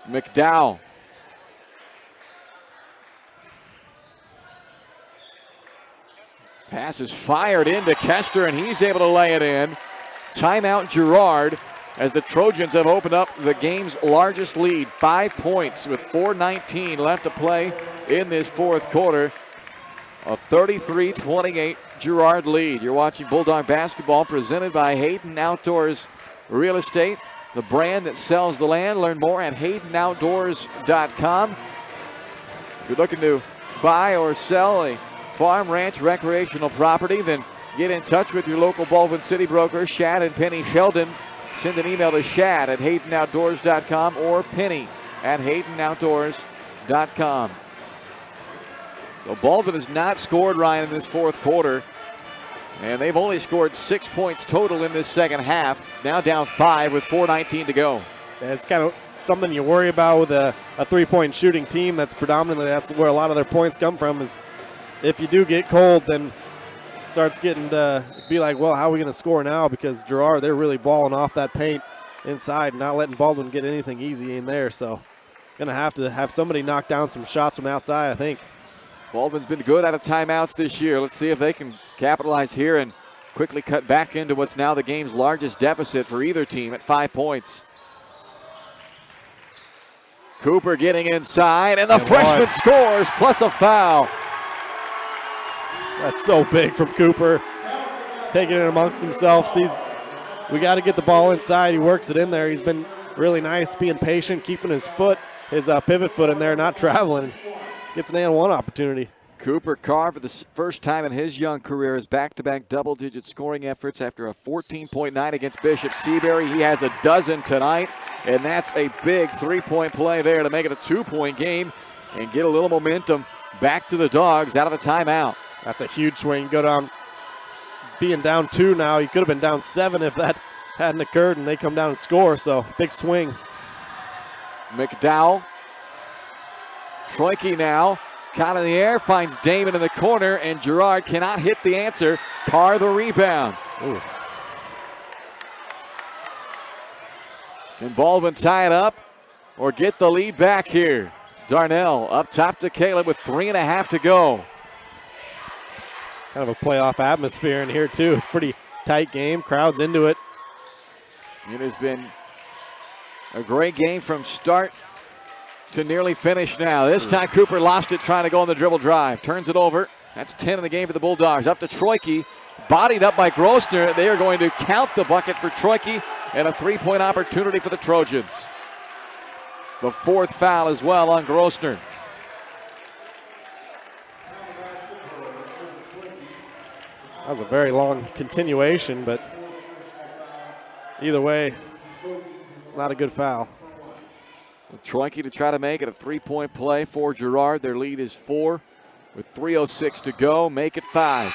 McDowell. Pass is fired into Kester, and he's able to lay it in. Timeout Girard, as the Trojans have opened up the game's largest lead. 5 points with 4:19 left to play in this fourth quarter. A 33-28 Girard lead. You're watching Bulldog basketball presented by Hayden Outdoors Real Estate, the brand that sells the land. Learn more at haydenoutdoors.com. If you're looking to buy or sell a farm, ranch, recreational property, then get in touch with your local Baldwin City broker, Shad and Penny Sheldon. Send an email to Shad at haydenoutdoors.com or Penny at haydenoutdoors.com. So Baldwin has not scored, Ryan, in this fourth quarter. And they've only scored 6 points total in this second half. Now down 5 with 4:19 to go. And it's kind of something you worry about with a three-point shooting team. That's where a lot of their points come from, is if you do get cold, then it starts getting to be like, well, how are we going to score now? Because Girard, they're really balling off that paint inside, not letting Baldwin get anything easy in there. So going to have somebody knock down some shots from outside, I think. Baldwin's been good out of timeouts this year. Let's see if they can capitalize here and quickly cut back into what's now the game's largest deficit for either team at 5 points. Cooper getting inside, and the freshman scores, plus a foul. That's so big from Cooper. Taking it amongst himself. Sees we got to get the ball inside. He works it in there. He's been really nice, being patient, keeping his pivot foot in there, not traveling. Gets an and-one opportunity. Cooper Carr, for the first time in his young career, has back-to-back double-digit scoring efforts after a 14-point night against Bishop Seabury. He has a dozen tonight, and that's a big three-point play there to make it a 2-point game and get a little momentum back to the Dogs out of the timeout. That's a huge swing. Go down, being down 2 now. You could have been down 7 if that hadn't occurred, and they come down and score, so big swing. McDowell. Troike now, caught in the air, finds Damon in the corner, and Girard cannot hit the answer. Carr the rebound. Ooh. Can Baldwin tie it up or get the lead back here? Darnell up top to Caleb with 3.5 to go. Kind of a playoff atmosphere in here, too. It's a pretty tight game. Crowd's into it. It has been a great game from start to nearly finish now. This time Cooper lost it trying to go on the dribble drive. Turns it over. That's 10 in the game for the Bulldogs. Up to Troike. Bodied up by Grossner. They are going to count the bucket for Troike and a 3-point opportunity for the Trojans. The fourth foul as well on Grossner. That was a very long continuation, but either way, it's not a good foul. Troike to try to make it a 3-point play for Girard. Their lead is 4 with 3:06 to go. Make it 5.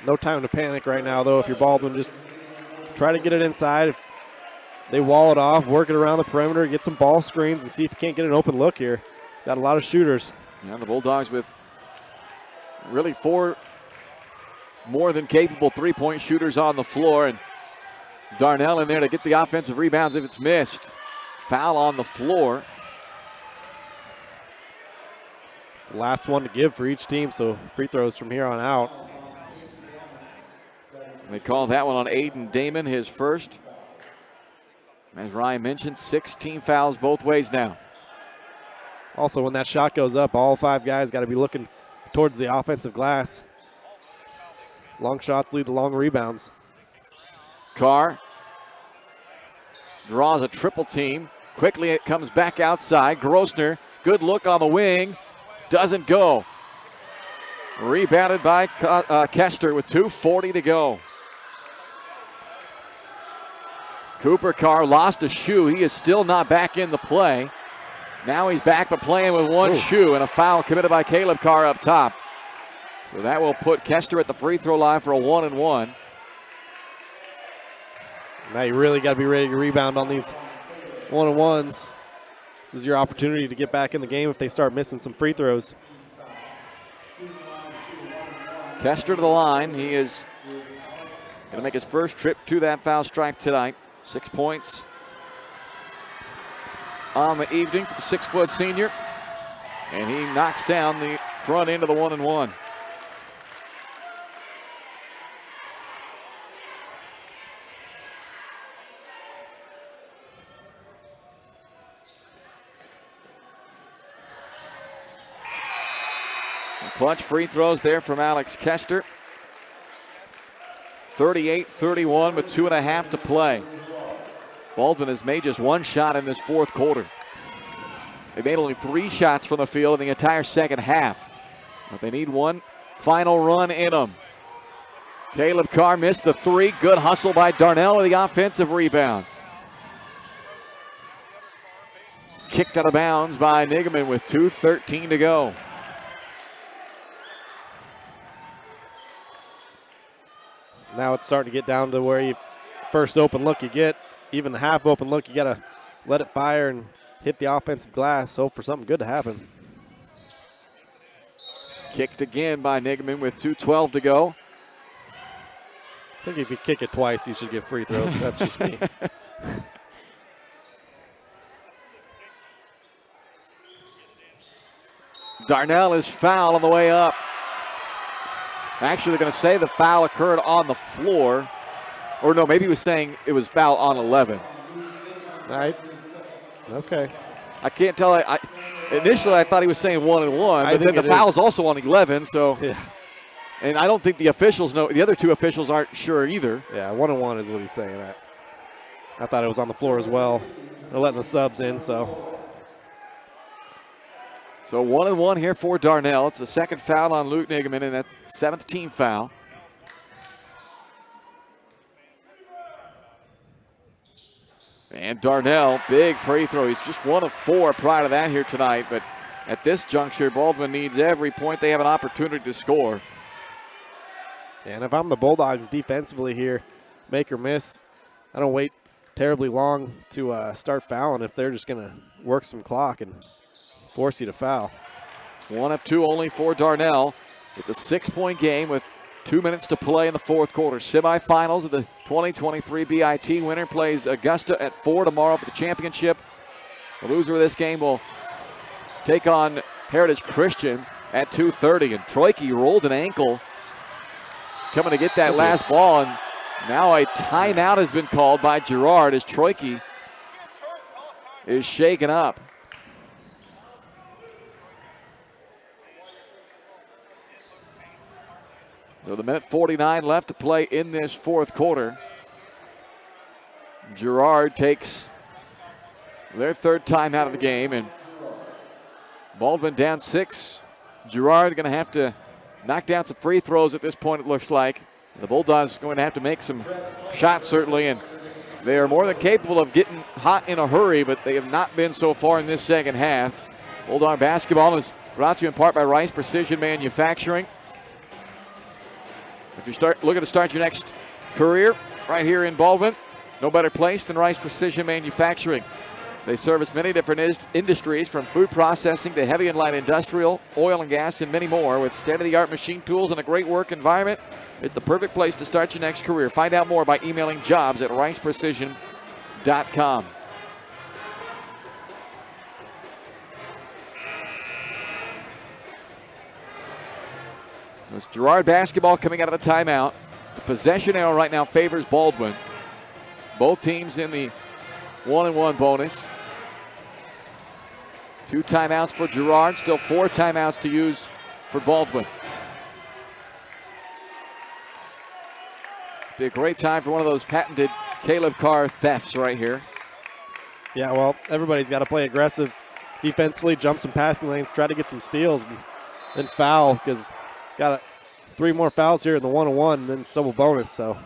No time to panic right now, though. If you're Baldwin, just try to get it inside. If they wall it off, work it around the perimeter, get some ball screens, and see if you can't get an open look here. Got a lot of shooters. Yeah, the Bulldogs with really 4 more than capable three-point shooters on the floor, and Darnell in there to get the offensive rebounds if it's missed. Foul on the floor. It's the last one to give for each team, so free throws from here on out. They call that one on Aiden Damon, his first. As Ryan mentioned, 16 fouls both ways now. Also, when that shot goes up, all 5 guys got to be looking towards the offensive glass. Long shots lead to long rebounds. Carr draws a triple team. Quickly it comes back outside. Grossner, good look on the wing. Doesn't go. Rebounded by Kester with 2:40 to go. Cooper Carr lost a shoe. He is still not back in the play. Now he's back but playing with one shoe, and a foul committed by Caleb Carr up top. So that will put Kester at the free throw line for a 1-and-1. Now you really got to be ready to rebound on these 1-and-1s. This is your opportunity to get back in the game if they start missing some free throws. Kester to the line. He is going to make his first trip to that foul stripe tonight. 6 points on the evening for the 6-foot senior. And he knocks down the front end of the 1-and-1. Clutch free throws there from Alex Kester. 38-31 with 2.5 to play. Baldwin has made just 1 shot in this 4th quarter. They made only 3 shots from the field in the entire second half. But they need one final run in them. Caleb Carr missed the 3. Good hustle by Darnell with the offensive rebound. Kicked out of bounds by Nigaman with 2:13 to go. Now it's starting to get down to where you first open look you get, even the half open look, you got to let it fire and hit the offensive glass. Hope for something good to happen. Kicked again by Nigaman with 2:12 to go. I think if you kick it twice, you should get free throws. That's just me. Darnell is fouled on the way up. Actually, they're going to say the foul occurred on the floor. Or no, maybe he was saying it was foul on 11. All right. Okay. I can't tell. Initially, I thought he was saying 1-and-1, but then the foul is also on 11. So, yeah. And I don't think the officials know. The other 2 officials aren't sure either. Yeah, 1-and-1 is what he's saying. I thought it was on the floor as well. They're letting the subs in, so. So 1-and-1 here for Darnell. It's the 2nd foul on Luke Nigaman and that 7th team foul. And Darnell, big free throw. He's just 1 of 4 prior to that here tonight. But at this juncture, Baldwin needs every point they have an opportunity to score. And if I'm the Bulldogs defensively here, make or miss, I don't wait terribly long to start fouling if they're just going to work some clock and force you to foul. 1 of 2 only for Darnell. It's a 6-point game with 2 minutes to play in the 4th quarter. Semifinals of the 2023 BIT. Winner plays Augusta at 4 tomorrow for the championship. The loser of this game will take on Heritage Christian at 2:30. And Troike rolled an ankle coming to get that last ball. And now a timeout has been called by Girard as Troike is shaken up. So the 1:49 left to play in this 4th quarter. Girard takes their 3rd time out of the game, and Baldwin down 6. Girard going to have to knock down some free throws at this point, it looks like. The Bulldogs going to have to make some shots, certainly, and they are more than capable of getting hot in a hurry, but they have not been so far in this second half. Bulldog basketball is brought to you in part by Rice Precision Manufacturing. If you're looking to start your next career right here in Baldwin, no better place than Rice Precision Manufacturing. They service many different industries, from food processing to heavy and light industrial, oil and gas, and many more. With state-of-the-art machine tools and a great work environment, it's the perfect place to start your next career. Find out more by emailing jobs@riceprecision.com. It's Girard basketball coming out of the timeout. The possession arrow right now favors Baldwin. Both teams in the 1-and-1 bonus. 2 timeouts for Girard, still 4 timeouts to use for Baldwin. Be a great time for one of those patented Caleb Carr thefts right here. Yeah, well, everybody's got to play aggressive defensively, jump some passing lanes, try to get some steals, then foul, because got 3 more fouls here in the 1-on-1, and then it's double bonus. So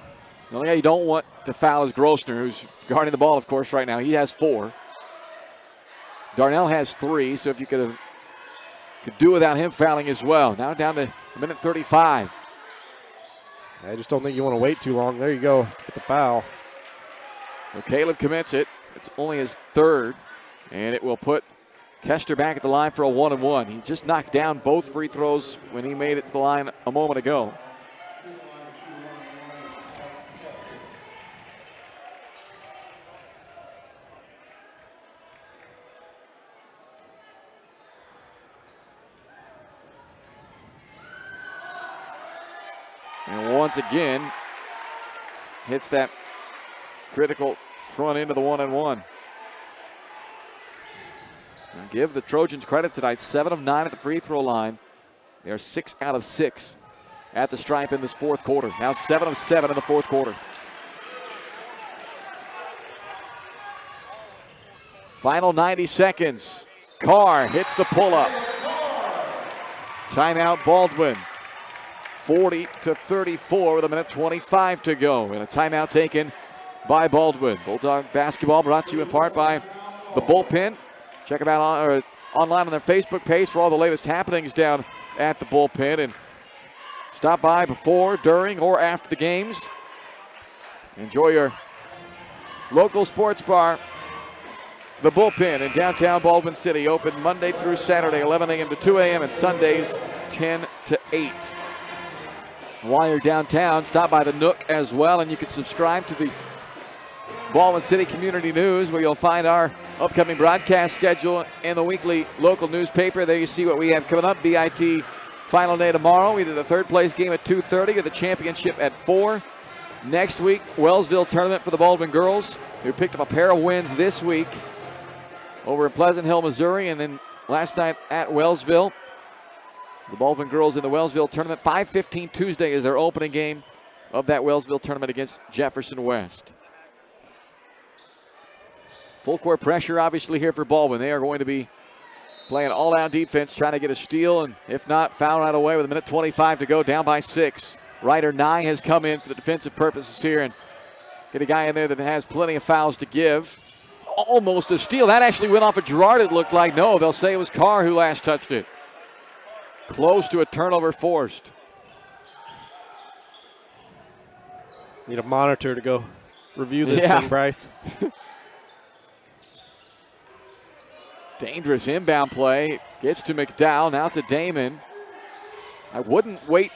the only guy you don't want to foul is Grossner, who's guarding the ball, of course, right now. He has 4. Darnell has 3, so if you could do without him fouling as well. Now down to a minute 35. I just don't think you want to wait too long. There you go, get the foul. So Caleb commits it. It's only his 3rd, and it will put Kester back at the line for a 1-and-1. He just knocked down both free throws when he made it to the line a moment ago. And once again, hits that critical front end of the 1-and-1. And give the Trojans credit tonight. 7 of 9 at the free throw line. They are 6 out of 6 at the stripe in this 4th quarter. Now 7 of 7 in the 4th quarter. Final 90 seconds. Carr hits the pull-up. Timeout Baldwin. 40-34 with a minute 25 to go. And a timeout taken by Baldwin. Bulldog basketball brought to you in part by the Bullpen. Check them out online on their Facebook page for all the latest happenings down at the Bullpen. And stop by before, during, or after the games. Enjoy your local sports bar, the Bullpen in downtown Baldwin City. Open Monday through Saturday, 11 a.m. to 2 a.m. and Sundays, 10 to 8. While you're downtown, stop by the Nook as well, and you can subscribe to the Baldwin City Community News, where you'll find our upcoming broadcast schedule and the weekly local newspaper. There you see what we have coming up. BIT final day tomorrow. Either the 3rd place game at 2:30 or the championship at 4. Next week, Wellsville tournament for the Baldwin girls, who picked up a pair of wins this week over in Pleasant Hill, Missouri, and then last night at Wellsville. The Baldwin girls in the Wellsville tournament. 5:15 Tuesday is their opening game of that Wellsville tournament against Jefferson West. Full court pressure obviously here for Baldwin. They are going to be playing all-out defense, trying to get a steal, and if not, foul right away with a minute 25 to go, down by 6. Ryder Nye has come in for the defensive purposes here and get a guy in there that has plenty of fouls to give. Almost a steal. That actually went off of Girard, it looked like. No, they'll say it was Carr who last touched it. Close to a turnover forced. Need a monitor to go review this thing, Bryce. Dangerous inbound play. Gets to McDowell, now to Damon. I wouldn't wait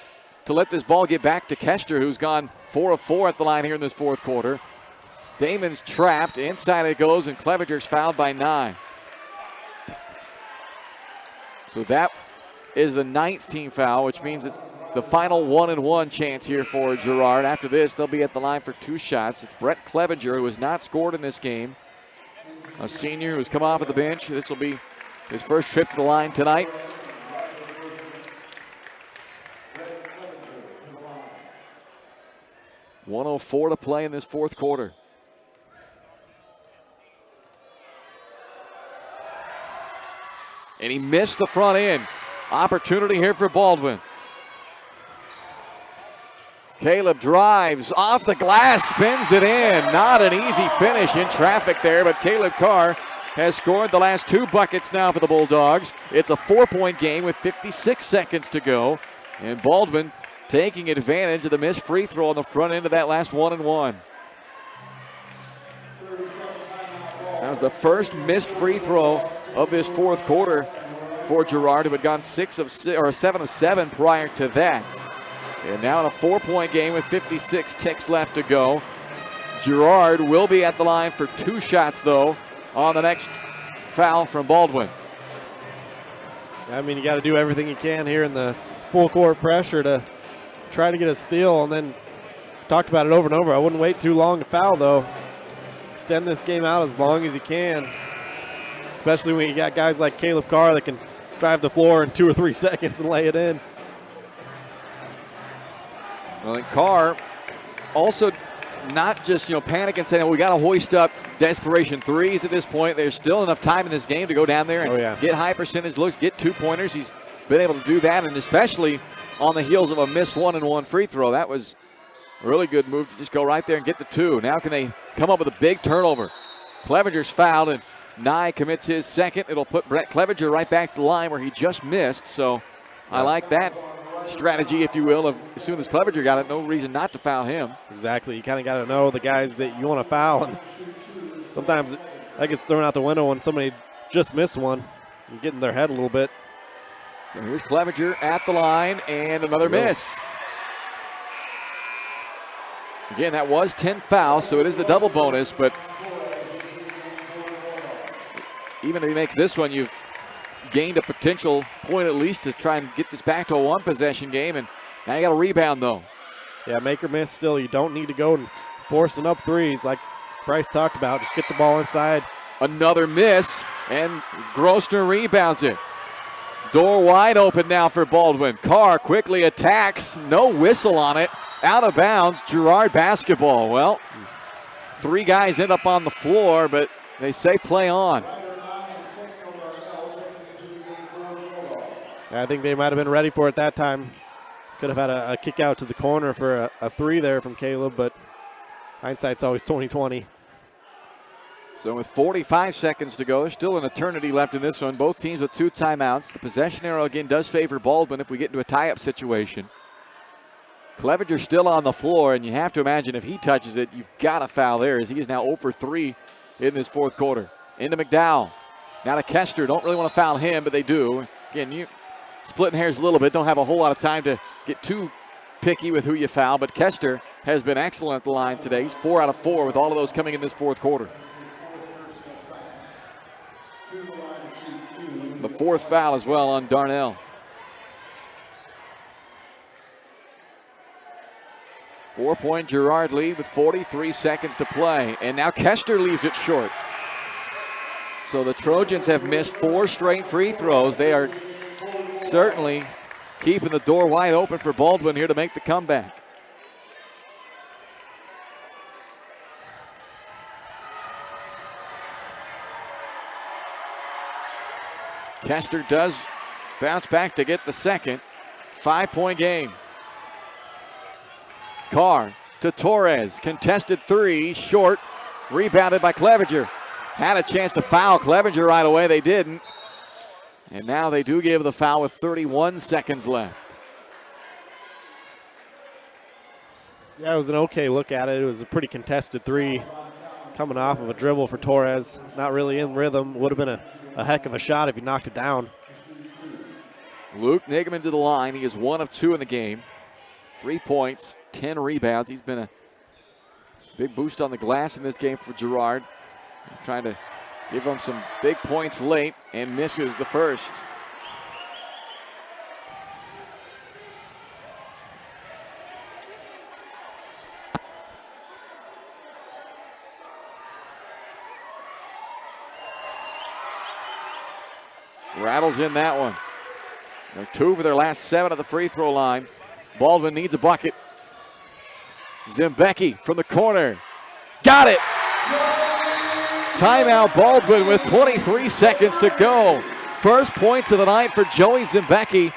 to let this ball get back to Kester, who's gone 4 of 4 at the line here in this 4th quarter. Damon's trapped. Inside it goes, and Clevenger's fouled by 9. So that is the 9th team foul, which means it's the final 1-and-1 chance here for Girard. After this, they'll be at the line for 2 shots. It's Brett Clevenger, who has not scored in this game. A senior who's come off of the bench. This will be his first trip to the line tonight. .104 to play in this 4th quarter. And he missed the front end. Opportunity here for Baldwin. Caleb drives off the glass, spins it in. Not an easy finish in traffic there, but Caleb Carr has scored the last 2 buckets now for the Bulldogs. It's a 4-point game with 56 seconds to go. And Baldwin taking advantage of the missed free throw on the front end of that last 1-and-1. That was the first missed free throw of this fourth quarter for Girard, who had gone 7 of 7 prior to that. And now in a 4-point game with 56 ticks left to go. Girard will be at the line for 2 shots, though, on the next foul from Baldwin. I mean, you got to do everything you can here in the full court pressure to try to get a steal, and then talked about it over and over. I wouldn't wait too long to foul, though. Extend this game out as long as you can, especially when you got guys like Caleb Carr that can drive the floor in 2 or 3 seconds and lay it in. Well, and Carr also not just, panic and saying, we got to hoist up desperation threes at this point. There's still enough time in this game to go down there and get high percentage looks, get 2-pointers. He's been able to do that, and especially on the heels of a missed 1-and-1 free throw. That was a really good move to just go right there and get the 2. Now can they come up with a big turnover? Clevenger's fouled, and Nye commits his second. It'll put Brett Clevenger right back to the line where he just missed, so I like that strategy, if you will, of as soon as Clevenger got it, no reason not to foul him. Exactly. You kind of got to know the guys that you want to foul, and sometimes that gets thrown out the window when somebody just missed one and get in their head a little bit. So here's Clevenger at the line, and another miss. Again, that was 10 fouls, so it is the double bonus, but even if he makes this one, you've gained a potential point at least to try and get this back to a 1-possession game, and now you got a rebound, though. Yeah, make or miss still. You don't need to go and forcing up threes like Bryce talked about. Just get the ball inside. Another miss, and Grosner rebounds it. Door wide open now for Baldwin. Carr quickly attacks. No whistle on it. Out of bounds. Girard basketball. Well, 3 guys end up on the floor, but they say play on. I think they might have been ready for it that time. Could have had a kick out to the corner for a 3 there from Caleb, but hindsight's always 20/20. So with 45 seconds to go, there's still an eternity left in this one. Both teams with 2 timeouts. The possession arrow again does favor Baldwin if we get into a tie-up situation. Clevenger still on the floor, and you have to imagine if he touches it, you've got to foul there, as he is now 0 for 3 in this fourth quarter. Into McDowell. Now to Kester. Don't really want to foul him, but they do. Again, you splitting hairs a little bit. Don't have a whole lot of time to get too picky with who you foul, but Kester has been excellent at the line today. He's 4 out of 4 with all of those coming in this fourth quarter. The 4th foul as well on Darnell. 4-point Girard lead with 43 seconds to play. And now Kester leaves it short. So the Trojans have missed 4 straight free throws. They are certainly keeping the door wide open for Baldwin here to make the comeback. Kester does bounce back to get the second. 5-point game. Carr to Torres. Contested 3, short. Rebounded by Clevenger. Had a chance to foul Clevenger right away. They didn't. And now they do give the foul with 31 seconds left. Yeah, it was an okay look at it. It was a pretty contested 3 coming off of a dribble for Torres. Not really in rhythm. Would have been a heck of a shot if he knocked it down. Luke Niggman to the line. He is 1 of 2 in the game. 3 points, 10 rebounds. He's been a big boost on the glass in this game for Girard. Trying to give him some big points late and misses the first. Rattles in that one. They're 2 for their last 7 at the free throw line. Baldwin needs a bucket. Zimbecki from the corner. Got it! Timeout Baldwin with 23 seconds to go. First points of the night for Joey Zimbecki,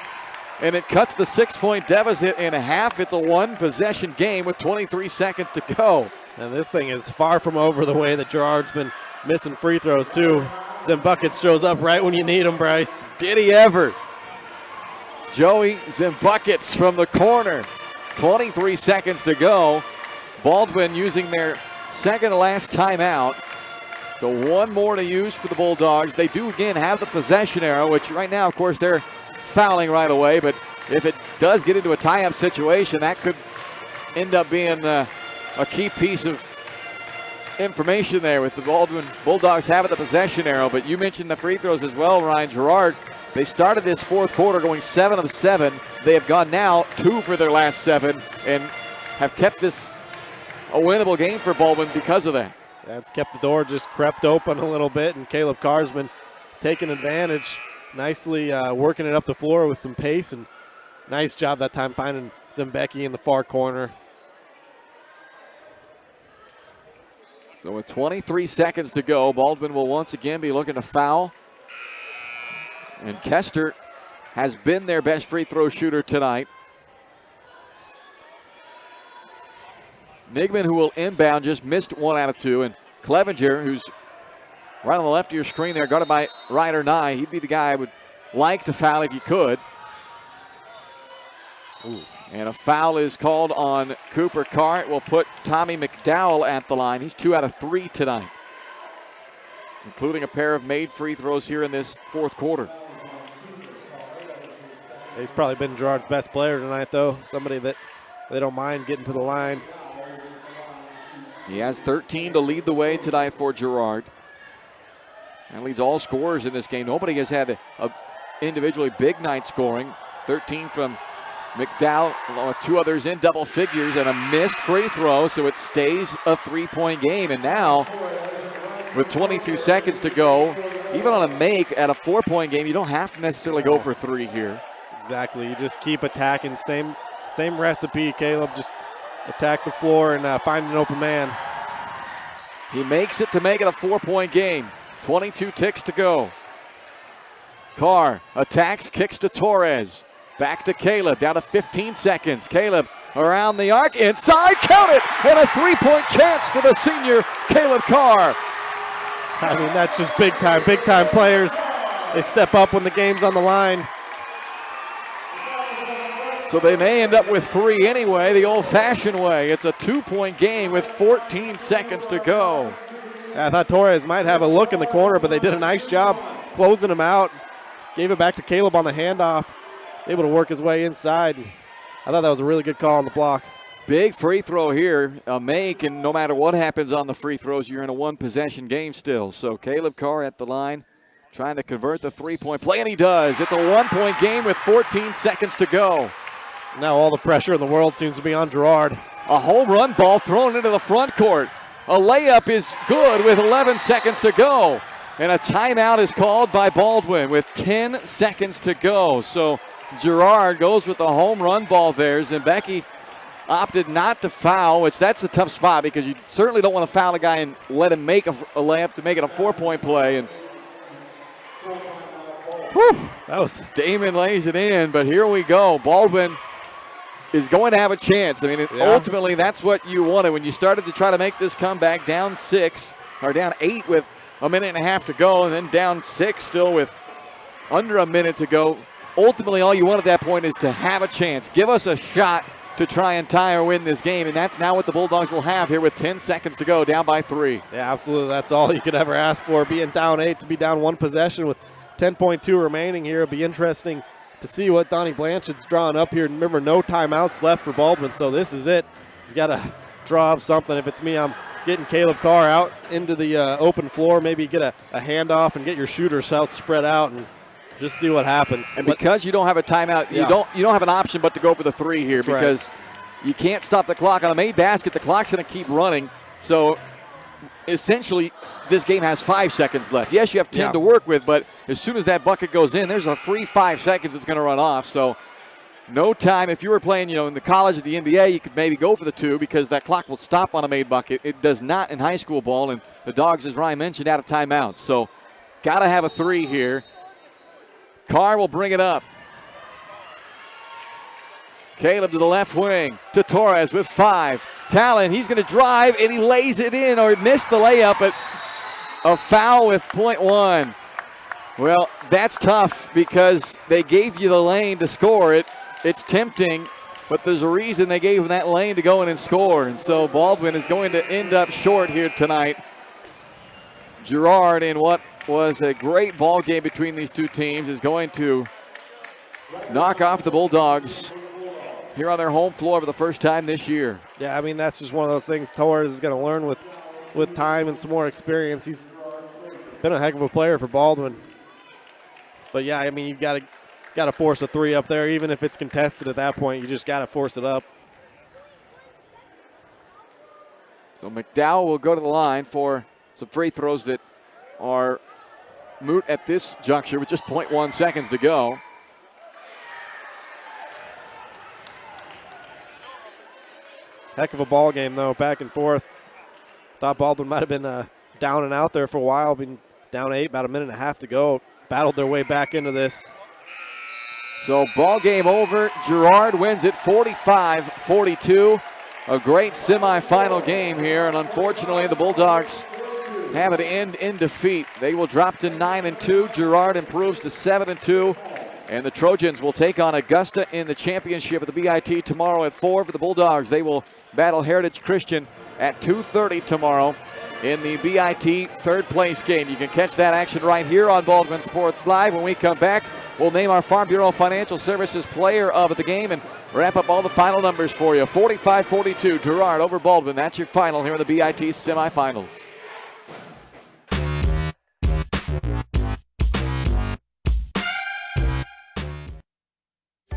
and it cuts the 6-point deficit in half. It's a 1-possession game with 23 seconds to go. And this thing is far from over the way that Girard's been missing free throws too. Zimbuckets shows up right when you need him, Bryce. Did he ever? Joey Zimbuckets from the corner. 23 seconds to go. Baldwin using their second to last timeout. So one more to use for the Bulldogs. They do again have the possession arrow, which right now, of course, they're fouling right away. But if it does get into a tie-up situation, that could end up being a key piece of information there with the Baldwin Bulldogs having the possession arrow. But you mentioned the free throws as well, Ryan. Girard, they started this fourth quarter going 7 of 7. They have gone now 2 for their last 7 and have kept this a winnable game for Baldwin because of that. That's kept the door just crept open a little bit, and Caleb Carr's been taking advantage, nicely working it up the floor with some pace, and nice job that time finding Zembecki in the far corner. So with 23 seconds to go, Baldwin will once again be looking to foul. And Kester has been their best free throw shooter tonight. Nigman, who will inbound, just missed 1 out of 2. And Clevenger, who's right on the left of your screen there, guarded by Ryder Nye. He'd be the guy I would like to foul if you could. Ooh. And a foul is called on Cooper Carr. It will put Tommy McDowell at the line. He's 2 out of 3 tonight, including a pair of made free throws here in this fourth quarter. He's probably been Girard's best player tonight, though. Somebody that they don't mind getting to the line. He has 13 to lead the way tonight for Girard. That leads all scorers in this game. Nobody has had a individually big night scoring. 13 from McDowell, along with 2 others in double figures, and a missed free throw, so it stays a 3-point game. And now, with 22 seconds to go, even on a make at a 4-point game, you don't have to necessarily go for 3 here. Exactly. You just keep attacking. Same recipe, Caleb. Just attack the floor and find an open man. He makes it to make it a 4-point game. 22 ticks to go. Carr attacks, kicks to Torres. Back to Caleb, down to 15 seconds. Caleb around the arc, inside, count it! And a 3-point chance for the senior, Caleb Carr. I mean, that's just big time players. They step up when the game's on the line. So they may end up with 3 anyway, the old-fashioned way. It's a 2-point game with 14 seconds to go. Yeah, I thought Torres might have a look in the corner, but they did a nice job closing him out. Gave it back to Caleb on the handoff. Able to work his way inside. I thought that was a really good call on the block. Big free throw here, a make, and no matter what happens on the free throws, you're in a 1-possession game still. So Caleb Carr at the line, trying to convert the 3-point play, and he does. It's a 1-point game with 14 seconds to go. Now all the pressure in the world seems to be on Girard. A home run ball thrown into the front court. A layup is good with 11 seconds to go. And a timeout is called by Baldwin with 10 seconds to go. So Girard goes with the home run ball there. Zembecki opted not to foul, which that's a tough spot because you certainly don't want to foul a guy and let him make a layup to make it a 4-point play. And whew, that was Damon lays it in, but here we go. Baldwin is going to have a chance. I mean, ultimately that's what you wanted when you started to try to make this comeback down 6 or down 8 with a minute and a half to go, and then down 6 still with under a minute to go. Ultimately, all you want at that point is to have a chance. Give us a shot to try and tie or win this game, and that's now what the Bulldogs will have here with 10 seconds to go, down by 3. Yeah, absolutely. That's all you could ever ask for, being down 8 to be down 1 possession with 10.2 remaining here. It'll be interesting to see what Donnie Blanchard's drawing up here. Remember, no timeouts left for Baldwin, so this is it. He's got to draw up something. If it's me, I'm getting Caleb Carr out into the open floor, maybe get a handoff and get your shooters out spread out and just see what happens. And because you don't have a timeout, you don't have an option but to go for the 3 here. That's because you can't stop the clock. On a made basket, the clock's going to keep running. So essentially, this game has 5 seconds left. Yes, you have 10 to work with, but as soon as that bucket goes in, there's a free 5 seconds it's going to run off. So no time. If you were playing, in the college or the NBA, you could maybe go for the 2 because that clock will stop on a made bucket. It does not in high school ball, and the Dogs, as Ryan mentioned, out of timeouts. So got to have a 3 here. Carr will bring it up. Caleb to the left wing, to Torres with 5. Talon, he's going to drive, and he lays it in, or missed the layup, but a foul with .1. Well, that's tough because they gave you the lane to score it. It's tempting, but there's a reason they gave him that lane to go in and score. And so Baldwin is going to end up short here tonight. Girard, in what was a great ball game between these two teams, is going to knock off the Bulldogs here on their home floor for the first time this year. Yeah, I mean, that's just one of those things Torres is going to learn with time and some more experience. He's been a heck of a player for Baldwin. But, yeah, I mean, you've got to force a three up there. Even if it's contested at that point, you just got to force it up. So McDowell will go to the line for some free throws that are moot at this juncture with just 0.1 seconds to go. Heck of a ball game, though, back and forth. Thought Baldwin might have been down and out there for a while, been down 8, about a minute and a half to go. Battled their way back into this. So ball game over. Girard wins it 45-42. A great semifinal game here, and unfortunately the Bulldogs have it end in defeat. They will drop to 9-2. Girard improves to 7-2. And the Trojans will take on Augusta in the championship of the BIT tomorrow at 4 for the Bulldogs. They will battle Heritage Christian at 2:30 tomorrow in the BIT third place game. You can catch that action right here on Baldwin Sports Live. When we come back, we'll name our Farm Bureau Financial Services player of the game and wrap up all the final numbers for you. 45-42, Girard over Baldwin. That's your final here in the BIT semifinals.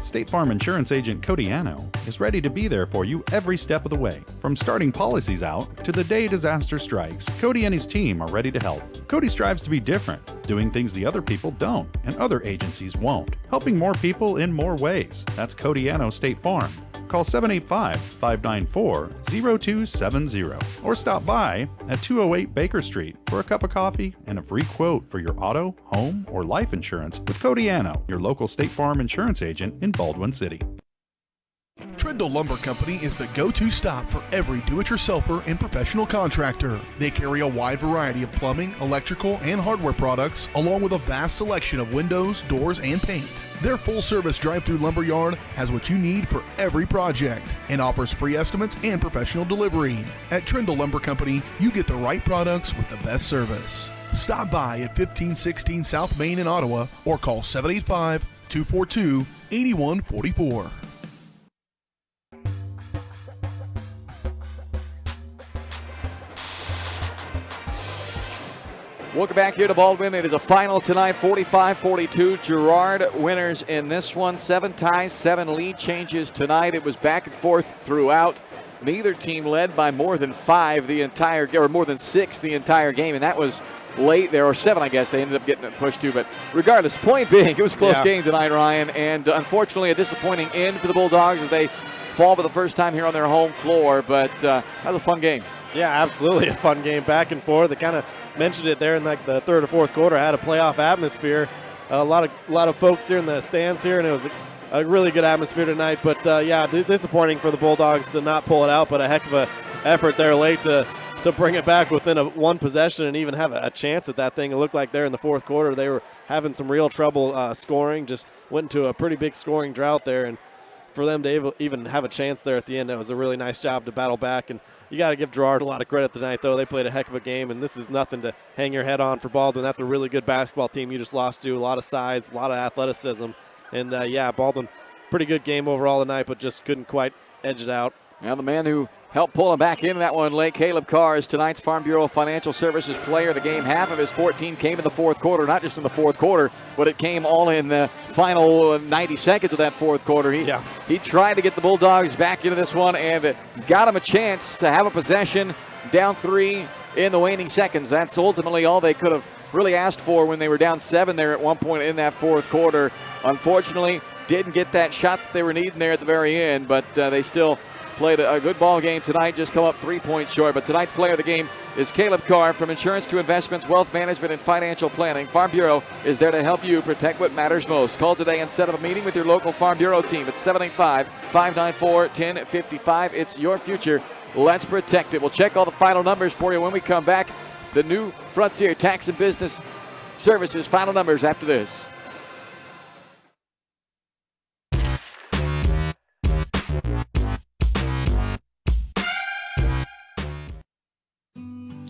State Farm Insurance Agent Cody Anno is ready to be there for you every step of the way. From starting policies out to the day disaster strikes, Cody and his team are ready to help. Cody strives to be different, doing things the other people don't and other agencies won't, helping more people in more ways. That's Cody Anno State Farm. Call 785-594-0270 or stop by at 208 Baker Street for a cup of coffee and a free quote for your auto, home, or life insurance with Cody Anno, your local State Farm insurance agent in Baldwin City. Trindle Lumber Company is the go-to stop for every do-it-yourselfer and professional contractor. They carry a wide variety of plumbing, electrical, and hardware products, along with a vast selection of windows, doors, and paint. Their full-service drive-through lumber yard has what you need for every project and offers free estimates and professional delivery. At Trindle Lumber Company, you get the right products with the best service. Stop by at 1516 South Main in Ottawa or call 785-242-8144. Welcome back here to Baldwin. It is a final tonight, 45-42. Girard winners in this one. 7 ties, 7 lead changes tonight. It was back and forth throughout. Neither team led by more than 5 the entire, or more than 6 the entire game, and that was late there, or 7, I guess. They ended up getting it pushed to, but regardless, point being, it was a close game tonight, Ryan, and unfortunately a disappointing end for the Bulldogs as they fall for the first time here on their home floor, but that was a fun game. Yeah, absolutely a fun game, back and forth. They kind of mentioned it there in like the third or fourth quarter. Had a playoff atmosphere. A lot of folks here in the stands here, and it was a really good atmosphere tonight. But yeah, disappointing for the Bulldogs to not pull it out, but a heck of a effort there late to bring it back within one possession and even have a chance at that thing. It looked like there in the fourth quarter they were having some real trouble scoring. Just went into a pretty big scoring drought there, and for them to even have a chance there at the end, that was a really nice job to battle back. And you got to give Girard a lot of credit tonight, though. They played a heck of a game, and this is nothing to hang your head on for Baldwin. That's a really good basketball team you just lost to. A lot of size, a lot of athleticism. And, yeah, Baldwin, pretty good game overall tonight, but just couldn't quite edge it out. Now the man who helped pull him back into that one late, Caleb Carr, is tonight's Farm Bureau Financial Services player of the game. Half of his 14 came in the fourth quarter, not just in the fourth quarter, but it came all in the final 90 seconds of that fourth quarter. He tried to get the Bulldogs back into this one and got him a chance to have a possession down 3 in the waning seconds. That's ultimately all they could have really asked for when they were down 7 there at one point in that fourth quarter. Unfortunately, didn't get that shot that they were needing there at the very end, but they still played a good ball game tonight, just come up 3 points short. But tonight's player of the game is Caleb Carr. From insurance to investments, wealth management, and financial planning, Farm Bureau is there to help you protect what matters most. Call today and set up a meeting with your local Farm Bureau team at 785-594-1055. It's your future. Let's protect it. We'll check all the final numbers for you when we come back. The new Frontier Tax and Business Services final numbers after this.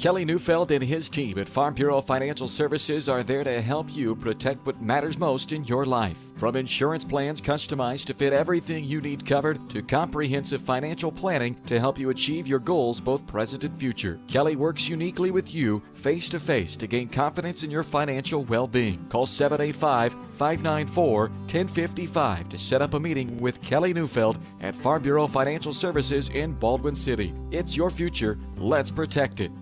Kelly Neufeld and his team at Farm Bureau Financial Services are there to help you protect what matters most in your life. From insurance plans customized to fit everything you need covered to comprehensive financial planning to help you achieve your goals both present and future. Kelly works uniquely with you face-to-face to gain confidence in your financial well-being. Call 785-594-1055 to set up a meeting with Kelly Neufeld at Farm Bureau Financial Services in Baldwin City. It's your future. Let's protect it.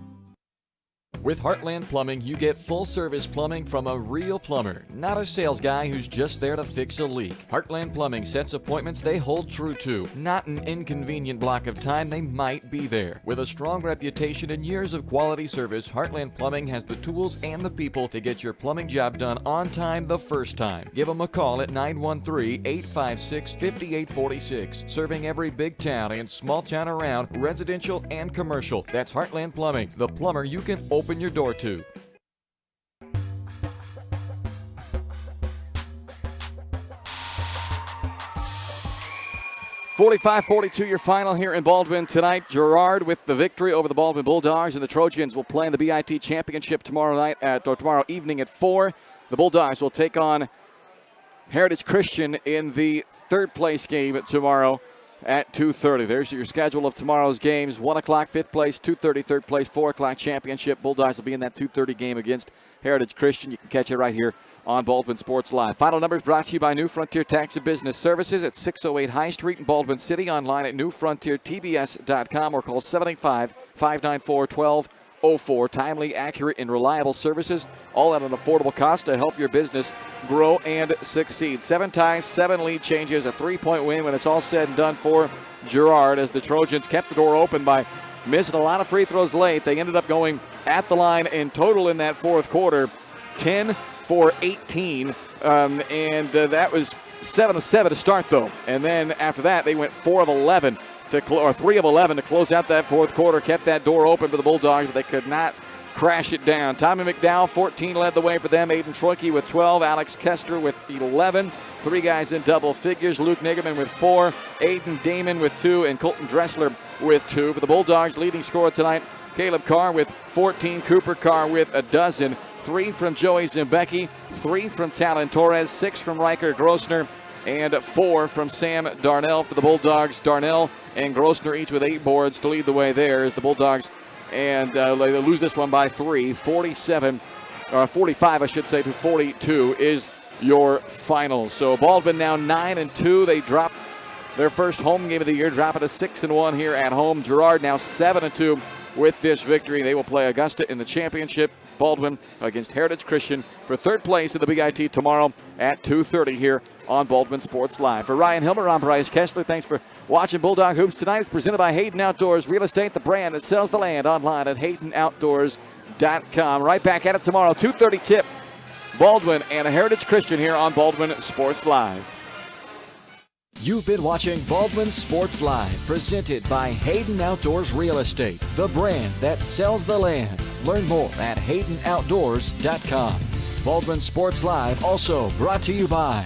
With Heartland Plumbing, you get full-service plumbing from a real plumber, not a sales guy who's just there to fix a leak. Heartland Plumbing sets appointments they hold true to, not an inconvenient block of time they might be there. With a strong reputation and years of quality service, Heartland Plumbing has the tools and the people to get your plumbing job done on time the first time. Give them a call at 913-856-5846, serving every big town and small town around, residential and commercial. That's Heartland Plumbing, the plumber you can open your door to. "45-42 your final here in Baldwin tonight. Girard with the victory over the Baldwin Bulldogs, and the Trojans will play in the BIT Championship tomorrow evening at 4. The Bulldogs will take on Heritage Christian in the third place game tomorrow at 2:30. There's your schedule of tomorrow's games. 1 o'clock, 5th place, 2:30, 3rd place, 4 o'clock championship. Bulldogs will be in that 2:30 game against Heritage Christian. You can catch it right here on Baldwin Sports Live. Final numbers brought to you by New Frontier Tax and Business Services at 608 High Street in Baldwin City. Online at newfrontiertbs.com or call 785-594-1204. Timely, accurate, and reliable services, all at an affordable cost to help your business grow and succeed. 7 ties, 7 lead changes, a 3-point win when it's all said and done for Girard, as the Trojans kept the door open by missing a lot of free throws late. They ended up going at the line in total in that fourth quarter, 10 for 18, and that was 7 of 7 to start, though. And then after that, they went 4 of 11 or 3 of 11 to close out that fourth quarter. Kept that door open for the Bulldogs, but they could not crash it down. Tommy McDowell, 14, led the way for them. Aiden Troike with 12. Alex Kester with 11. 3 guys in double figures. Luke Nigerman with 4. Aiden Damon with 2. And Colton Dressler with 2. For the Bulldogs, leading scorer tonight, Caleb Carr with 14. Cooper Carr with a dozen. 3 from Joey Zimbecki. 3 from Talon Torres. 6 from Riker Grossner. And 4 from Sam Darnell for the Bulldogs. Darnell and Grossner each with 8 boards to lead the way there as the Bulldogs, and they lose this one by 3. 45, I should say, to 42 is your final. So Baldwin now 9-2. They drop their first home game of the year, dropping to 6-1 here at home. Girard now 7-2 with this victory. They will play Augusta in the championship. Baldwin against Heritage Christian for third place in the Big IT tomorrow at 2:30 here on Baldwin Sports Live. For Ryan Hilmer, I'm Bryce Kessler. Thanks for watching Bulldog Hoops tonight. It's presented by Hayden Outdoors Real Estate, the brand that sells the land, online at HaydenOutdoors.com. Right back at it tomorrow, 2:30 tip. Baldwin and Heritage Christian here on Baldwin Sports Live. You've been watching Baldwin Sports Live, presented by Hayden Outdoors Real Estate, the brand that sells the land. Learn more at HaydenOutdoors.com. Baldwin Sports Live also brought to you by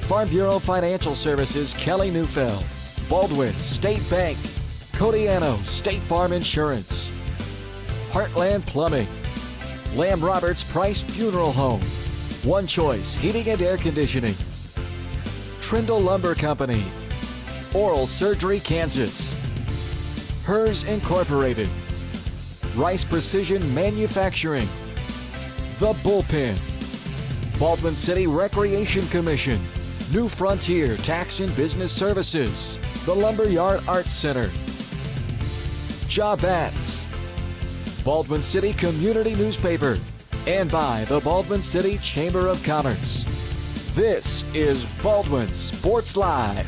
Farm Bureau Financial Services, Kelly Neufeld, Baldwin State Bank, Codiano State Farm Insurance, Heartland Plumbing, Lamb Roberts Price Funeral Home, One Choice Heating and Air Conditioning, Trindle Lumber Company, Oral Surgery Kansas, Hers Incorporated, Rice Precision Manufacturing, The Bullpen, Baldwin City Recreation Commission, New Frontier Tax and Business Services, the Lumberyard Arts Center, Jobats, Baldwin City Community Newspaper, and by the Baldwin City Chamber of Commerce. This is Baldwin Sports Live.